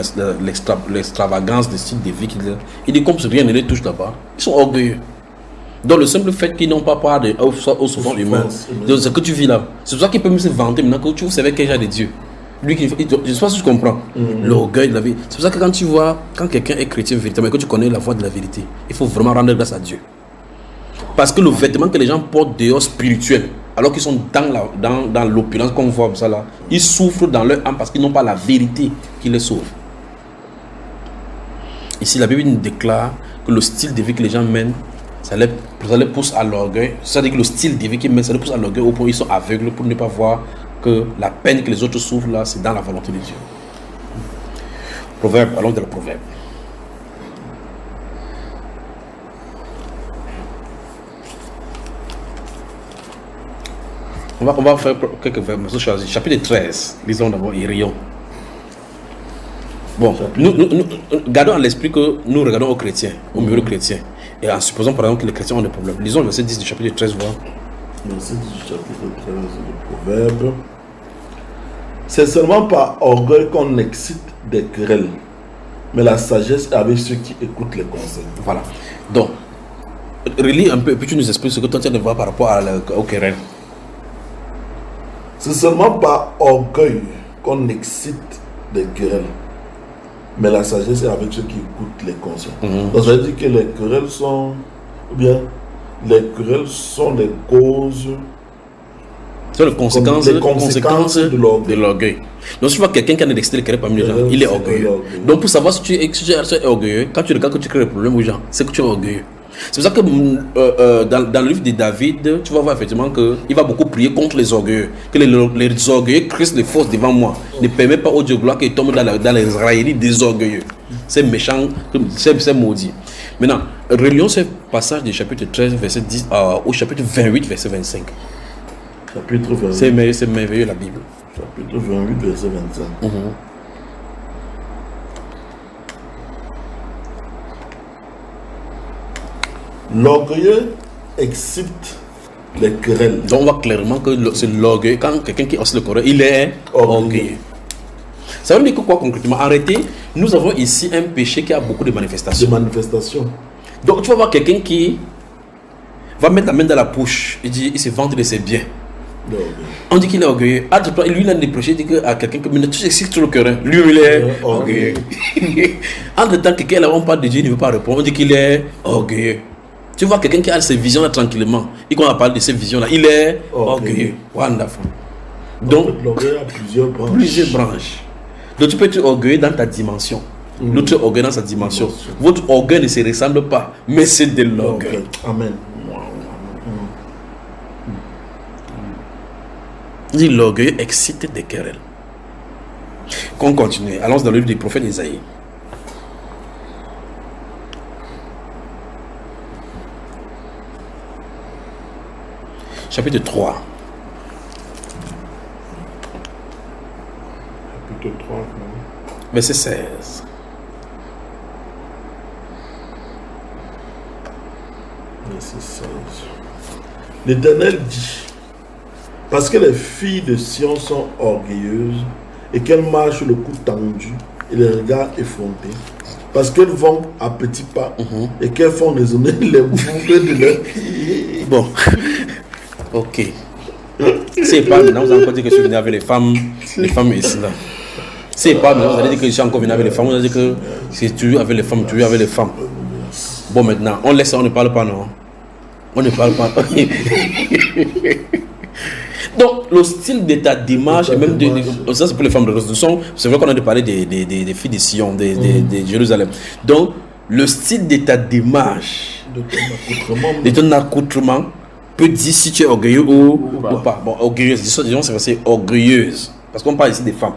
l'extravagance de style de vie. Ils disent comme si rien ne les touche là-bas. Ils sont orgueilleux. Donc le simple fait qu'ils n'ont pas part aux souffrances humaines, de ce que tu vis là, c'est pour ça qu'ils peuvent se vanter maintenant que tu savais quel genre de Dieu. Lui, je ne sais pas si tu comprends. L'orgueil de la vie. C'est pour ça que quand tu vois, quand quelqu'un est chrétien véritablement, que tu connais la voie de la vérité, il faut vraiment rendre grâce à Dieu. Parce que le vêtement que les gens portent dehors spirituel, alors qu'ils sont dans l'opulence qu'on voit comme ça là, ils souffrent dans leur âme parce qu'ils n'ont pas la vérité qui les sauve. Ici, la Bible nous déclare que le style de vie que les gens mènent, ça les pousse à l'orgueil. C'est-à-dire que le style de vie qu'ils mènent, ça les pousse à l'orgueil au point où ils sont aveugles pour ne pas voir que la peine que les autres souffrent là, c'est dans la volonté de Dieu. Proverbe, allons dans le proverbe. On va faire quelques verbes. Chapitre 13, lisons d'abord Irion. Bon, nous gardons à l'esprit que nous regardons aux chrétiens, aux murs chrétiens. Et en supposant par exemple que les chrétiens ont des problèmes. Lisons le verset 10 du chapitre 13, voir. Verset 10 du chapitre 13 du Proverbe. C'est seulement par orgueil qu'on excite des querelles, mais la sagesse est avec ceux qui écoutent les conseils. Voilà. Donc, relis un peu et puis tu nous expliques ce que tu tiens de voir par rapport aux querelles. C'est seulement par orgueil qu'on excite des querelles, mais la sagesse est avec ceux qui écoutent les conseils. Donc ça veut dire que les querelles sont, ou bien les querelles sont les causes, c'est les conséquences de l'orgueil. Donc si tu vois quelqu'un qui a excité les querelles parmi les gens, il est orgueilleux. Donc pour savoir si tu es orgueilleux, quand tu regardes que tu crées des problèmes aux gens, c'est que tu es orgueilleux. C'est pour ça que dans le livre de David, tu vas voir effectivement qu'il va beaucoup prier contre les orgueilleux. Que les orgueilleux crissent les forces devant moi. Ne permet pas au Dieu gloire qu'ils tombent dans les railleries des orgueilleux. C'est méchant, c'est maudit. Maintenant, relions ce passage du chapitre 13, verset 10 au chapitre 28, verset 25. Chapitre 28. C'est merveilleux la Bible. Chapitre 28, verset 25. L'orgueilleux excite les querelles. Donc on voit clairement que c'est l'orgueil. Quand quelqu'un qui hausse le corps, il est orgueilleux. Ça veut dire que quoi concrètement? Arrêtez, nous avons ici un péché qui a beaucoup de manifestations. Donc tu vas voir quelqu'un qui va mettre la main dans la poche et il se vante de ses biens. On dit qu'il est orgueilleux. Lui, il a des péchés, il dit à quelqu'un que tu excites sur le cœur. Lui, il est orgueilleux. Entre temps, quelqu'un n'a pas de Dieu, il ne veut pas répondre. On dit qu'il est orgueilleux. Tu vois quelqu'un qui a ses visions là tranquillement, et qu'on a parlé de ces visions là, il est orgueilleux. Wonderful. Donc, l'orgueil a plusieurs branches. Donc, tu peux être orgueilleux dans ta dimension. L'autre orgueil dans sa dimension. Votre orgueil ne se ressemble pas, mais c'est de l'orgueil. Amen. Dit l'orgueil excite des querelles. Qu'on continue. Allons dans le livre du prophète Isaïe. Chapitre 3. Chapitre 3. Verset 16. Verset 16. L'Éternel dit, parce que les filles de Sion sont orgueilleuses et qu'elles marchent le cou tendu et les regards effrontés, parce qu'elles vont à petits pas et qu'elles font résonner les boucles de leur pied. Bon. Ok. C'est pas maintenant, vous allez encore dire que je suis venu avec les femmes ici là. C'est pas maintenant, vous allez dire que je suis encore venu avec les femmes, vous allez dire que c'est toujours avec les femmes, toujours avec les femmes. Bon, maintenant, on laisse, on ne parle pas, non? On ne parle pas. Donc, le style de ta démarche, et même ça c'est pour les femmes de restitution, c'est vrai qu'on a parlé des filles de Sion, de Jérusalem. Donc, le style de ta démarche, de ton accoutrement, peut dire si tu es orgueilleux ou pas. Bon, orgueilleuse, disons c'est orgueilleuse. Parce qu'on parle ici des femmes.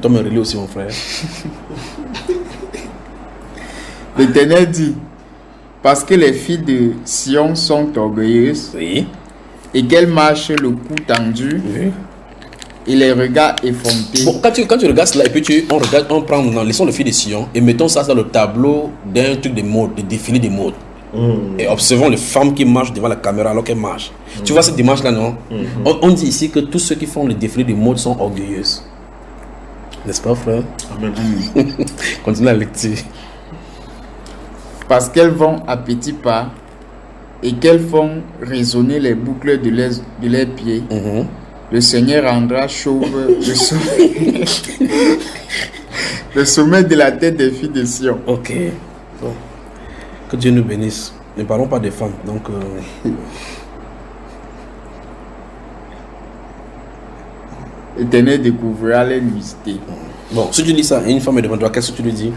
Tom est relié aussi, mon frère. L'Éternel dit, parce que les filles de Sion sont orgueilleuses, Oui. et qu'elles marchent le cou tendu, Oui. et les regards effrontés. Bon, quand tu regardes cela, et puis on prend dans les sons de filles de Sion, et mettons ça dans le tableau d'un truc de mode, de défilé de mode. Et observons les femmes qui marchent devant la caméra alors qu'elles marchent. Tu vois cette dimanche-là, non? On dit ici que tous ceux qui font le défilé de mode sont orgueilleuses. N'est-ce pas, frère? Amen. Continue la lecture. Parce qu'elles vont à petits pas et qu'elles font résonner les boucles de leurs pieds, le Seigneur rendra chauve le sommet de la tête des filles de Sion. Ok. Bon. Que Dieu nous bénisse. Ne parlons pas des femmes. Donc, L'Éternel découvrira les nuisités. bon, si tu dis ça, et une femme est devant toi, qu'est-ce que tu lui dis?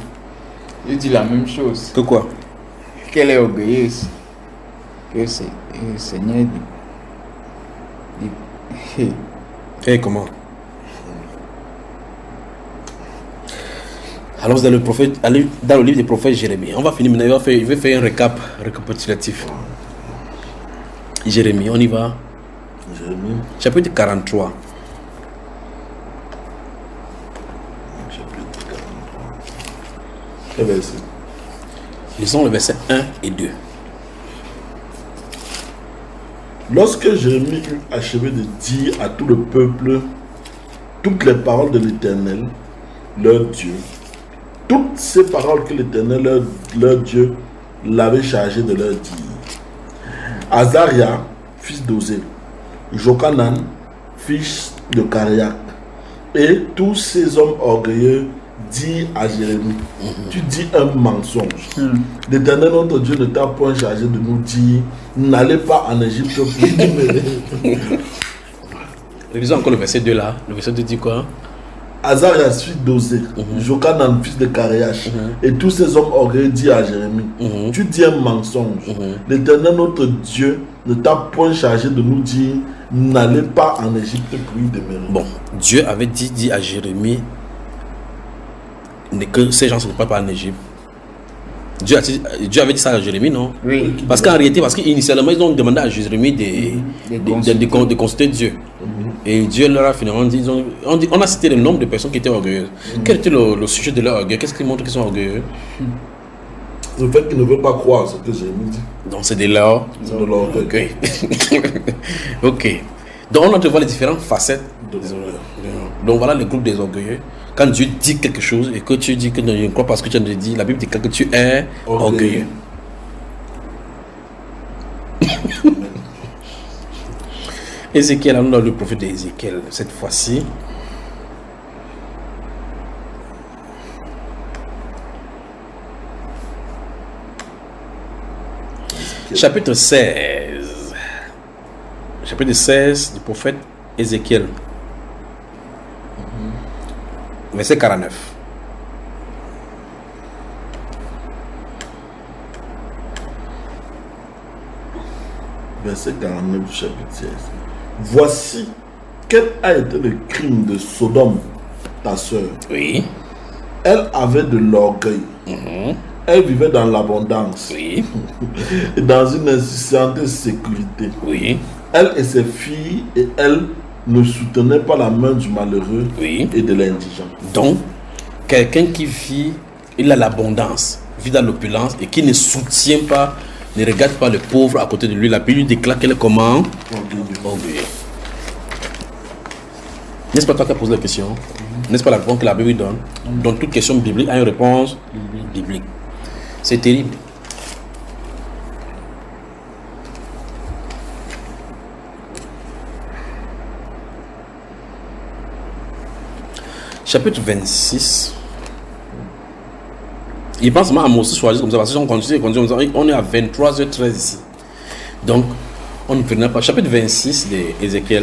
Je dis la même chose. Que quoi? Qu'elle est orgueilleuse. Que c'est le Seigneur dit. Et comment? Alors, dans le livre des prophètes Jérémie. On va finir maintenant. Je vais faire un récapitulatif. Jérémie, on y va. Jérémie, Chapitre 43. chapitre 43. Quel verset? Lisons le verset 1 et 2. Lorsque Jérémie eut achevé de dire à tout le peuple toutes les paroles de l'Éternel, leur Dieu, toutes ces paroles que l'Éternel, leur Dieu, l'avait chargé de leur dire, Azaria, fils d'Osée, Jochanan, fils de Cariac, et tous ces hommes orgueilleux dit à Jérémie, tu dis un mensonge. L'Éternel notre Dieu ne t'a point chargé de nous dire, n'allez pas en Égypte pour demeurer. Lisons encore le verset 2 là. Le verset 2 dit quoi? Azarias, fils d'Osée, Jochanan, fils de Cariach, et tous ces hommes orgueilleux dit à Jérémie, tu dis un mensonge. L'Éternel notre Dieu ne t'a point chargé de nous dire, n'allez pas en Égypte pour y demeurer. Bon, Dieu avait dit à Jérémie que ces gens ne sont pas en Égypte. Dieu avait dit ça à Jérémie, non? Oui. Parce qu'en réalité, qu'initialement, ils ont demandé à Jérémie de consulter Dieu. Et Dieu leur a finalement dit, on a cité le nombre de personnes qui étaient orgueilleuses. Quel était le sujet de leur orgueil? Qu'est-ce qui montre qu'ils sont orgueilleux? Le fait qu'ils ne veulent pas croire ce que Jérémie dit. Donc c'est de leur orgueil. Ok. Donc on entrevoit les différentes facettes des orgueilleux. Donc voilà le groupe des orgueilleux. Quand Dieu dit quelque chose et que tu dis que je ne crois pas ce que tu as dit, la Bible dit que tu es orgueilleux. Ézéchiel, on a le prophète d'Ézéchiel cette fois-ci. Chapitre 16. Chapitre 16 du prophète Ézéchiel. Verset 49. Verset 49 du chapitre 16. Voici quel a été le crime de Sodome, ta sœur. Oui. Elle avait de l'orgueil. Elle vivait dans l'abondance. Oui. Et dans une insouciante sécurité. Oui. Elle et ses filles et elle ne soutenaient pas la main du malheureux Oui. et de l'indigent. Donc, quelqu'un qui vit, il a l'abondance, vit dans l'opulence et qui ne soutient pas, ne regarde pas le pauvre à côté de lui. La Bible lui déclare qu'elle est comment? Orgueilleux. N'est-ce pas toi qui as posé la question? N'est-ce pas la réponse que la Bible donne? Donc toute question biblique a une réponse biblique. C'est terrible. Chapitre 26. Il pense à Moses choisi comme ça, parce qu'on continue, on est à 23h13 ici. Donc, on ne prenait pas. Chapitre 26 d'Ézéchiel,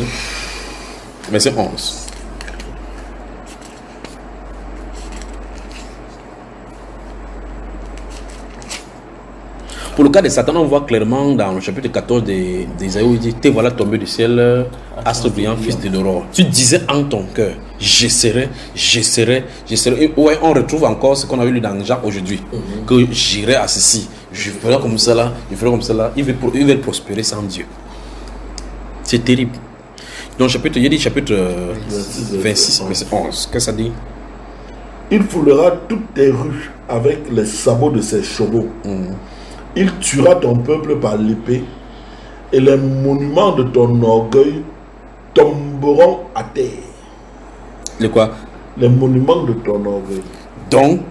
verset 11. Pour le cas de Satan, on voit clairement dans le chapitre 14 d'Ésaïe où il dit: te voilà tombé du ciel, astre brillant, fils de l'aurore. Tu disais en ton cœur: je serai. Et ouais, on retrouve encore ce qu'on a vu dans Jacques aujourd'hui, que j'irai à ceci, je ferai comme cela, je ferai comme cela. Il veut prospérer sans Dieu. C'est terrible. Donc, il dit chapitre 26, verset 11. Qu'est-ce que ça dit? Il foulera toutes tes rues avec les sabots de ses chevaux. Il tuera ton peuple par l'épée, et les monuments de ton orgueil tomberont à terre. Le quoi? Les monuments de ton orgueil. Donc,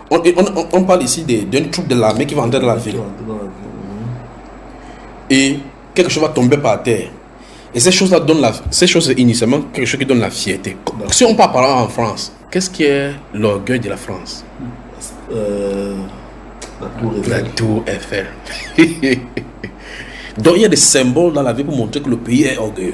on parle ici d'un troupe de l'armée qui va entrer dans la ville. Et quelque chose va tomber par terre. Et ces choses-là donnent ces choses initialement quelque chose qui donne la fierté. Si on parle par exemple en France, qu'est-ce qui est l'orgueil de la France? La tour Eiffel. Donc il y a des symboles dans la vie pour montrer que le pays est orgueilleux.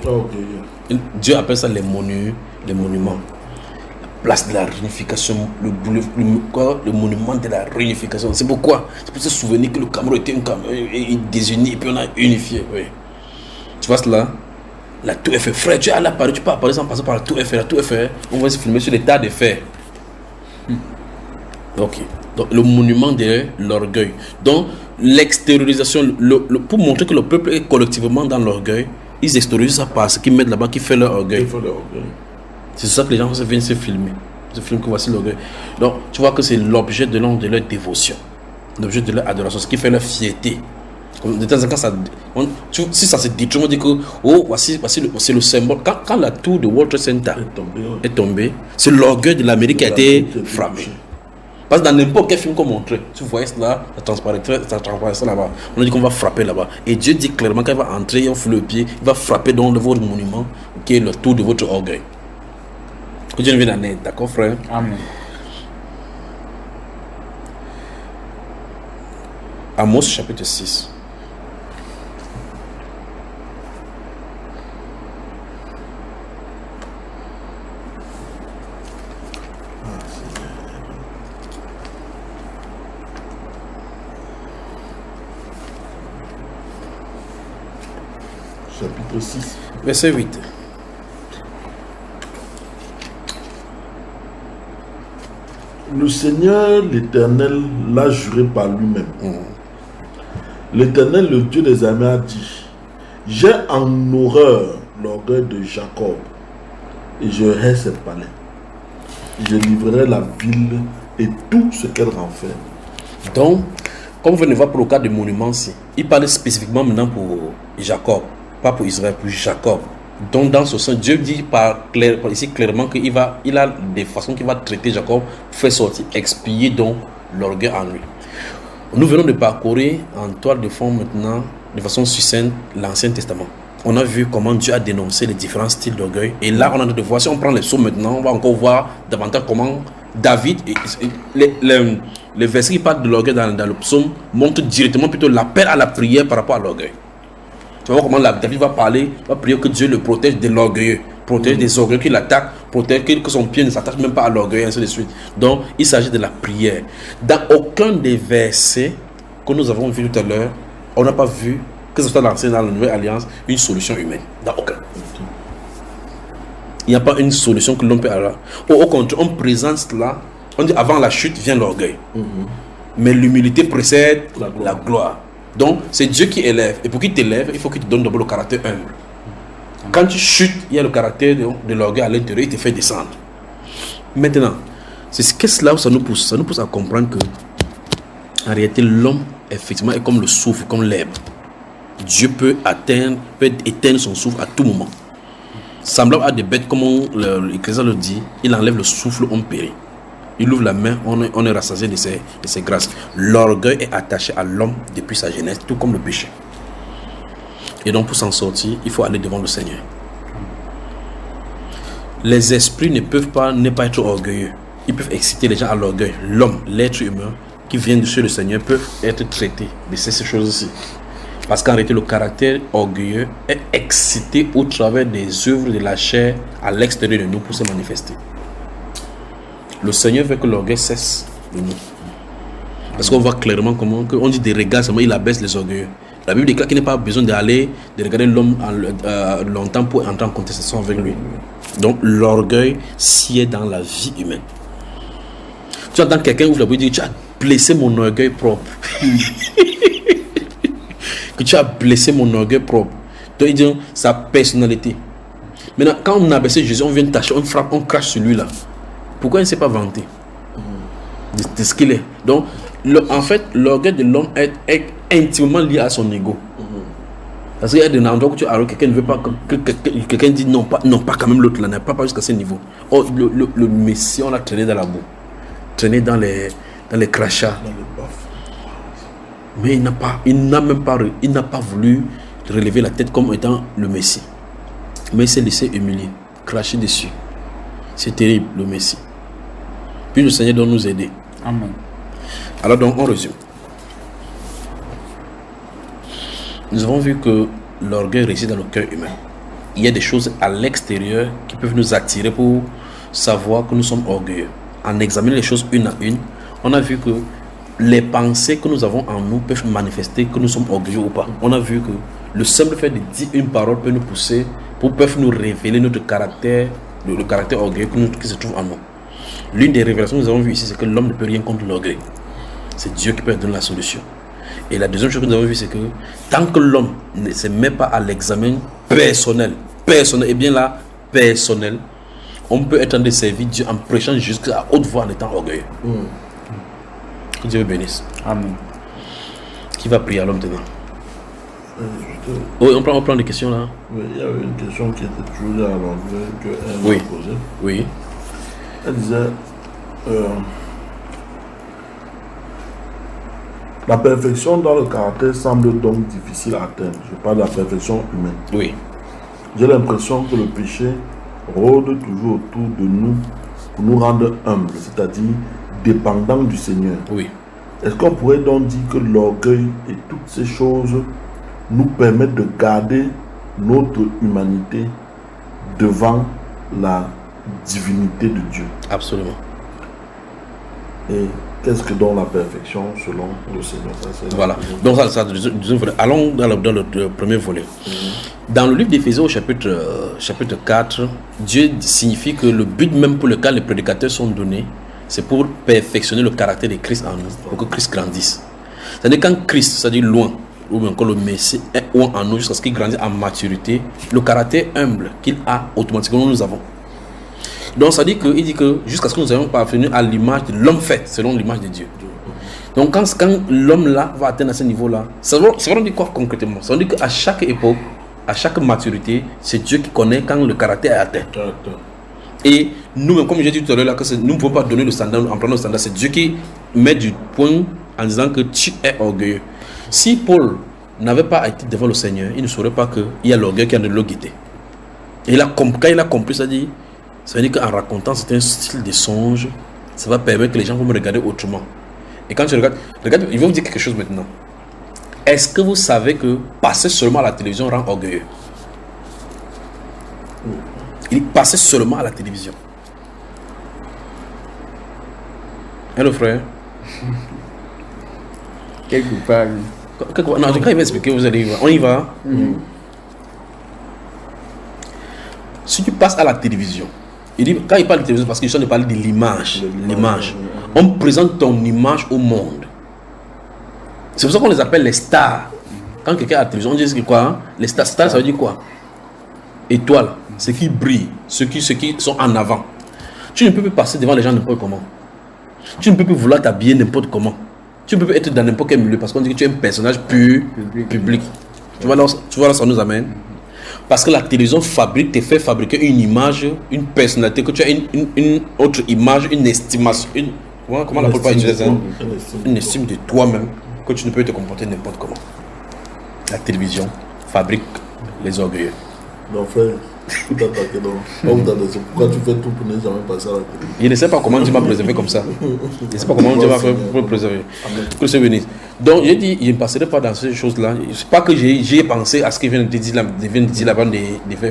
Dieu appelle ça les monuments. La place de la réunification, le monument de la réunification. C'est pourquoi? C'est pour se souvenir que le Cameroun était désuni et puis on a unifié. Oui. Tu vois cela? La tour Eiffel. Frère, tu es allé à Paris, tu peux apparaître sans passer par la tour Eiffel. La tour Eiffel, on va se filmer sur les tas de fer. Ok. Donc, le monument de l'orgueil. Donc, l'extériorisation, pour montrer que le peuple est collectivement dans l'orgueil, ils extériorisent ça par ce qu'ils mettent là-bas qui fait leur orgueil. C'est ça que les gens viennent se filmer. Se filmer que voici l'orgueil. Donc, tu vois que c'est l'objet de leur dévotion, l'objet de leur adoration, ce qui fait leur fierté. De temps en temps, si ça se détruit, on dit que oh, voici c'est le symbole. Quand la tour de World Trade Center est tombée, c'est l'orgueil de l'Amérique qui a été frappé. Parce que dans n'importe quel film qu'on montrait, tu voyais cela, ça transparaissait là-bas. On a dit qu'on va frapper là-bas. Et Dieu dit clairement qu'il va entrer, il va fouler le pied, il va frapper dans votre monument, qui est le tour de votre orgueil. Que Dieu nous vienne en aide, d'accord, frère? Amen. Amos chapitre 6. Chapitre 6. Verset 8. Le Seigneur, l'Éternel, l'a juré par lui-même. L'Éternel, le Dieu des armées, a dit: j'ai en horreur l'orgueil de Jacob, et je hais ses palais. Je livrerai la ville et tout ce qu'elle renferme. Donc, comme vous venez de voir pour le cas des monuments ici, il parle spécifiquement maintenant pour Jacob, pas pour Israël, pour Jacob. Donc dans ce sens, Dieu dit ici clairement qu'il a des façons qu'il va traiter Jacob, faire sortir, expier donc l'orgueil en lui. Nous venons de parcourir en toile de fond maintenant, de façon succincte, l'Ancien Testament. On a vu comment Dieu a dénoncé les différents styles d'orgueil. Et là, on a de voir, si on prend les psaumes maintenant, on va encore voir davantage comment David, les versets qui parlent de l'orgueil dans le psaume, montrent directement plutôt l'appel à la prière par rapport à l'orgueil. Tu vois comment David va prier que Dieu le protège de l'orgueilleux, protège des orgueilleux qui l'attaquent, protège que son pied ne s'attache même pas à l'orgueil, ainsi de suite. Donc, il s'agit de la prière. Dans aucun des versets que nous avons vus tout à l'heure, on n'a pas vu, que ce soit dans la Nouvelle Alliance, une solution humaine. Dans aucun. Il n'y a pas une solution que l'on peut avoir. Au contraire, on présente cela, on dit avant la chute vient l'orgueil. Mais l'humilité précède la gloire. Donc, c'est Dieu qui élève. Et pour qu'il t'élève, il faut qu'il te donne d'abord le caractère humble. Quand tu chutes, il y a le caractère de l'orgueil à l'intérieur, il te fait descendre. Maintenant, C'est qu'est-ce là où ça nous pousse? Ça nous pousse à comprendre que, en réalité, l'homme, effectivement, est comme le souffle, comme l'herbe. Dieu peut éteindre son souffle à tout moment. Semblable à des bêtes, comme l'Écriture le dit, il enlève le souffle, on périt. Il ouvre la main, on est rassasié de ses grâces. L'orgueil est attaché à l'homme depuis sa jeunesse, tout comme le péché. Et donc, pour s'en sortir, il faut aller devant le Seigneur. Les esprits ne peuvent pas être orgueilleux. Ils peuvent exciter les gens à l'orgueil. L'homme, l'être humain qui vient de chez le Seigneur peut être traité de ces choses-ci. Parce qu'en réalité, le caractère orgueilleux est excité au travers des œuvres de la chair à l'extérieur de nous pour se manifester. Le Seigneur veut que l'orgueil cesse de nous. Parce qu'on voit clairement comment, on dit des regards, seulement il abaisse les orgueilleux. La Bible déclare qu'il n'y a pas besoin de regarder l'homme longtemps pour entrer en contestation avec lui. Donc l'orgueil sied dans la vie humaine. Tu entends quelqu'un ouvre la bouche et dit, tu as blessé mon orgueil propre. Que tu as blessé mon orgueil propre. Donc il dit sa personnalité. Maintenant, quand on a baissé Jésus, on vient tâcher, on frappe, on crache sur lui là. Pourquoi il ne s'est pas vanté de ce qu'il est? Donc, en fait, l'orgueil de l'homme est intimement lié à son ego. Parce qu'il y a des endroits où quelqu'un ne veut pas que quelqu'un dit non, pas quand même l'autre là, n'est pas jusqu'à ce niveau. Or, le Messie, on l'a traîné dans la boue, traîné dans les crachats. Mais il n'a pas voulu relever la tête comme étant le Messie. Mais il s'est laissé humilier, cracher dessus. C'est terrible, le Messie. Puis le Seigneur doit nous aider. Amen. Alors donc, on résume. Nous avons vu que l'orgueil réside dans le cœur humain. Il y a des choses à l'extérieur qui peuvent nous attirer pour savoir que nous sommes orgueilleux. En examinant les choses une à une, on a vu que les pensées que nous avons en nous peuvent manifester que nous sommes orgueilleux ou pas. On a vu que le simple fait de dire une parole peut nous pousser, peuvent nous révéler notre caractère, le caractère orgueilleux qui se trouve en nous. L'une des révélations que nous avons vues ici, c'est que l'homme ne peut rien contre l'orgueil. C'est Dieu qui peut donner la solution. Et la deuxième chose que nous avons vue, c'est que tant que l'homme ne se met pas à l'examen personnel, et bien là, personnel, on peut être en train de servir Dieu en prêchant jusqu'à haute voix en étant orgueilleux. Que Dieu vous bénisse. Amen. Qui va prier à l'homme maintenant? Oui, on prend des questions là. Oui, il y avait une question qui était toujours là à l'anglais qu'elle m'a posée. Oui. Elle disait la perfection dans le caractère semble donc difficile à atteindre. Je parle de la perfection humaine. Oui. J'ai l'impression que le péché rôde toujours autour de nous pour nous rendre humbles, c'est-à-dire dépendants du Seigneur. Oui. Est-ce qu'on pourrait donc dire que l'orgueil et toutes ces choses nous permettent de garder notre humanité devant la divinité de Dieu? Absolument. Et qu'est-ce que donc la perfection selon le Seigneur? Voilà. Donc ça deuxième volet. Allons dans le premier volet. Dans le livre d'Éphésiens au chapitre 4, Dieu signifie que le but même pour lequel les prédicateurs sont donnés, c'est pour perfectionner le caractère de Christ en nous, pour que Christ grandisse. C'est-à-dire quand Christ, c'est-à-dire loin, ou bien quand le Messie est loin en nous jusqu'à ce qu'il grandisse en maturité, le caractère humble qu'il a, automatiquement nous avons. Donc ça dit que jusqu'à ce que nous soyons parvenus à l'image de l'homme fait, selon l'image de Dieu. Donc quand l'homme là va atteindre à ce niveau-là, ça va dire quoi concrètement? Ça veut dire qu'à chaque époque, à chaque maturité, c'est Dieu qui connaît quand le caractère est atteint. Et nous-mêmes, comme j'ai dit tout à l'heure, nous ne pouvons pas donner le standard en prenant le standard. C'est Dieu qui met du point en disant que tu es orgueilleux. Si Paul n'avait pas été devant le Seigneur, il ne saurait pas qu'il y a l'orgueil qui a de l'eau guidée. Et quand il a compris, ça veut dire qu'en racontant certains styles de songe, ça va permettre que les gens vont me regarder autrement. Et quand tu regardes, ils vont vous dire quelque chose maintenant. Est-ce que vous savez que passer seulement à la télévision rend orgueilleux? Il passait seulement à la télévision. Hello frère. Quelque part. Non, quand il va expliquer, vous allez y voir. On y va. Si tu passes à la télévision, il dit, quand il parle de télévision, parce qu'il sont de parler de l'image. L'image. On présente ton image au monde. C'est pour ça qu'on les appelle les stars. Quand quelqu'un a la télévision, on dit quoi hein? Les stars. Stars, ça veut dire quoi? Étoile. Ceux qui brillent, ceux qui sont en avant. Tu ne peux plus passer devant les gens n'importe comment. Tu ne peux plus vouloir t'habiller n'importe comment. Tu ne peux plus être dans n'importe quel milieu parce qu'on dit que tu es un personnage public. Tu vois là, ça nous amène. Parce que la télévision te fait fabriquer une image, une personnalité, que tu as une autre image, une estimation, comment on appelle pas une estime de toi-même, que tu ne peux te comporter n'importe comment. La télévision fabrique les orgueilleux. Non, frère, tout attaqué donc. Pourquoi tu fais tout pour ne jamais passer à la télé? Je ne sais pas comment Dieu m'a préservé comme ça. Je ne sais pas comment Dieu m'a fait pour me préserver. Que Dieu bénisse. Donc, j'ai dit, je ne passerai pas dans ces choses-là. Ce n'est pas que j'ai pensé à ce qu'il vient de dire là-bas.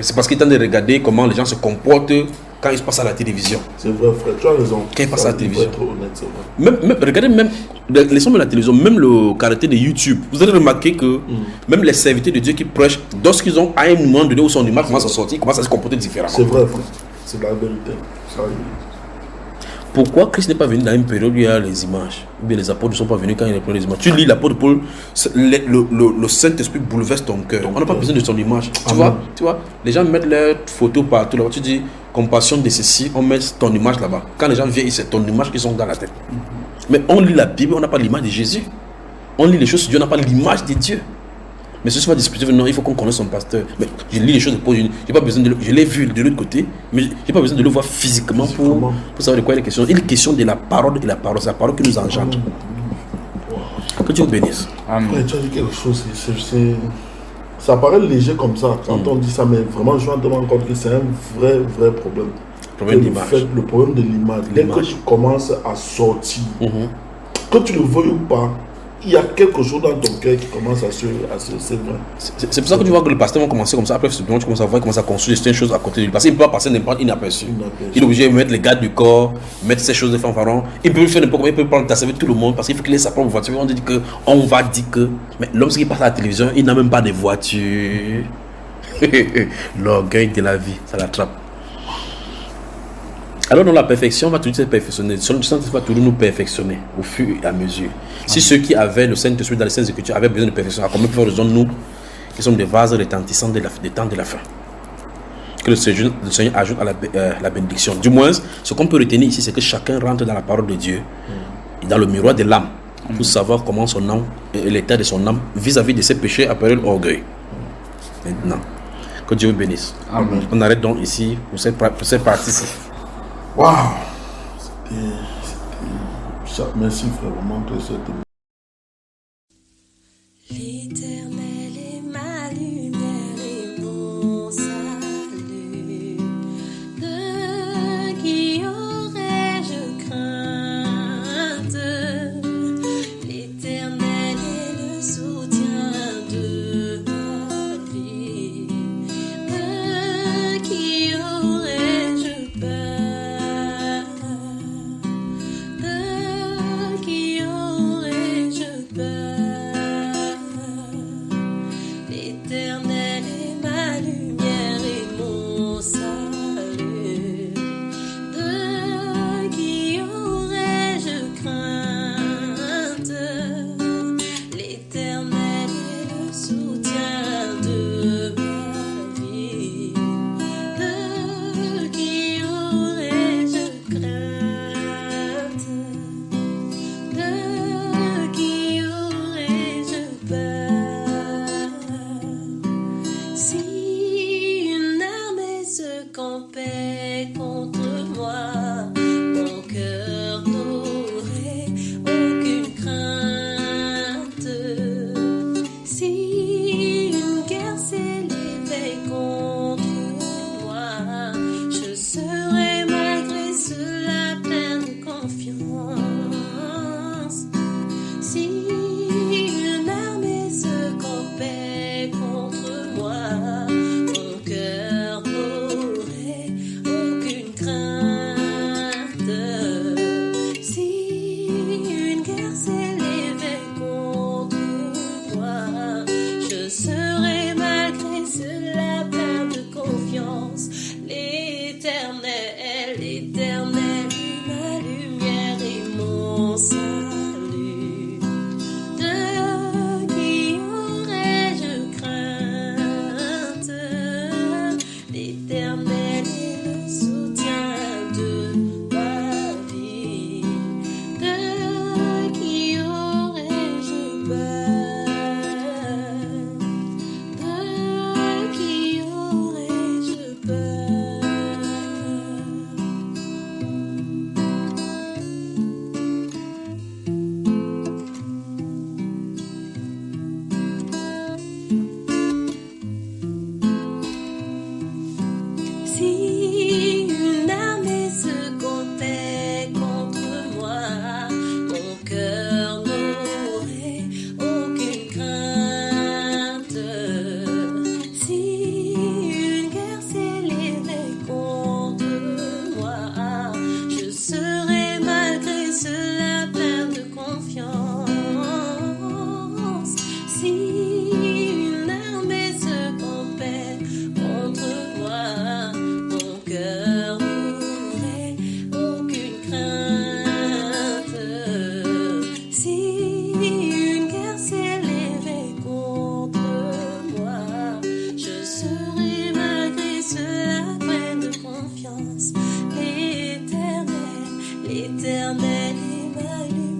C'est parce qu'il est en train de regarder comment les gens se comportent quand ils se passent à la télévision. C'est vrai, frère, tu as raison. Quand ils passent à la télévision. Être honnête, c'est vrai. Regardez même, laissons de la télévision, même le caractère de YouTube. Vous allez remarquer que même les serviteurs de Dieu qui prêchent, lorsqu'ils ont à un moment donné où son image commence à sortir, ils commencent à se comporter différemment. C'est vrai, frère. C'est la vérité. Ça arrive. Pourquoi Christ n'est pas venu dans une période où il y a les images? Ou bien les apôtres ne sont pas venus quand il y a les images. Tu lis l'apôtre Paul, le Saint-Esprit bouleverse ton cœur. On n'a pas besoin de son image. Tu vois, les gens mettent leurs photos partout là-bas. Tu dis, compassion de ceci, on met ton image là-bas. Quand les gens viennent, c'est ton image qui sont dans la tête. Mais on lit la Bible, on n'a pas l'image de Jésus. On lit les choses sur Dieu, on n'a pas l'image de Dieu. Mais ce soit disputé, non, il faut qu'on connaisse son pasteur. Mais je lis les choses de Paul, j'ai pas besoin de je l'ai vu de l'autre côté, mais j'ai pas besoin de le voir physiquement pour savoir de quoi il est question. Il est question de la parole et la parole, c'est la parole qui nous engendre. Que Dieu vous bénisse. Ouais, tu as dit quelque chose, ça paraît léger comme ça quand on dit ça, mais vraiment je me rends compte que c'est un vrai problème. Le problème de l'image. Dès que tu commences à sortir, que tu le veuilles ou pas, il y a quelque chose dans ton cœur qui commence à se c'est vrai. C'est pour ça que tu vois que le pasteur va commencer comme ça. Après, tu commences à voir, il commence à construire certaines choses à côté de lui. Parce qu'il ne peut pas passer n'importe inaperçu. Il est obligé de mettre les gardes du corps, mettre ces choses de fanfaron. Il peut faire n'importe comment, il peut prendre ta servir tout le monde parce qu'il faut qu'il ait sa propre voiture. On va dire que. Mais l'homme qui passe à la télévision, il n'a même pas de voiture. L'orgueil de la vie, ça l'attrape. Alors dans la perfection, on va toujours être perfectionné. Le Saint-Esprit va toujours nous perfectionner au fur et à mesure. Si ceux qui avaient le Saint-Esprit dans les Saintes Écritures avaient besoin de perfection, à combien de raison nous, qui sommes des vases retentissants des temps de la fin? Que le Seigneur ajoute à la bénédiction. Du moins, ce qu'on peut retenir ici, c'est que chacun rentre dans la parole de Dieu, dans le miroir de l'âme, pour savoir comment son âme, l'état de son âme, vis-à-vis de ses péchés appelés l'orgueil. Maintenant, que Dieu vous bénisse. Amen. On arrête donc ici pour cette partie-ci. Waouh! Merci frère, vraiment que c'était. L'Éternel est ma lumière et mon salut. De qui aurais-je crainte? L'Éternel est le soutien de ma vie. De qui aurais-je peur? De qui aurais-je éternel Emmanuel.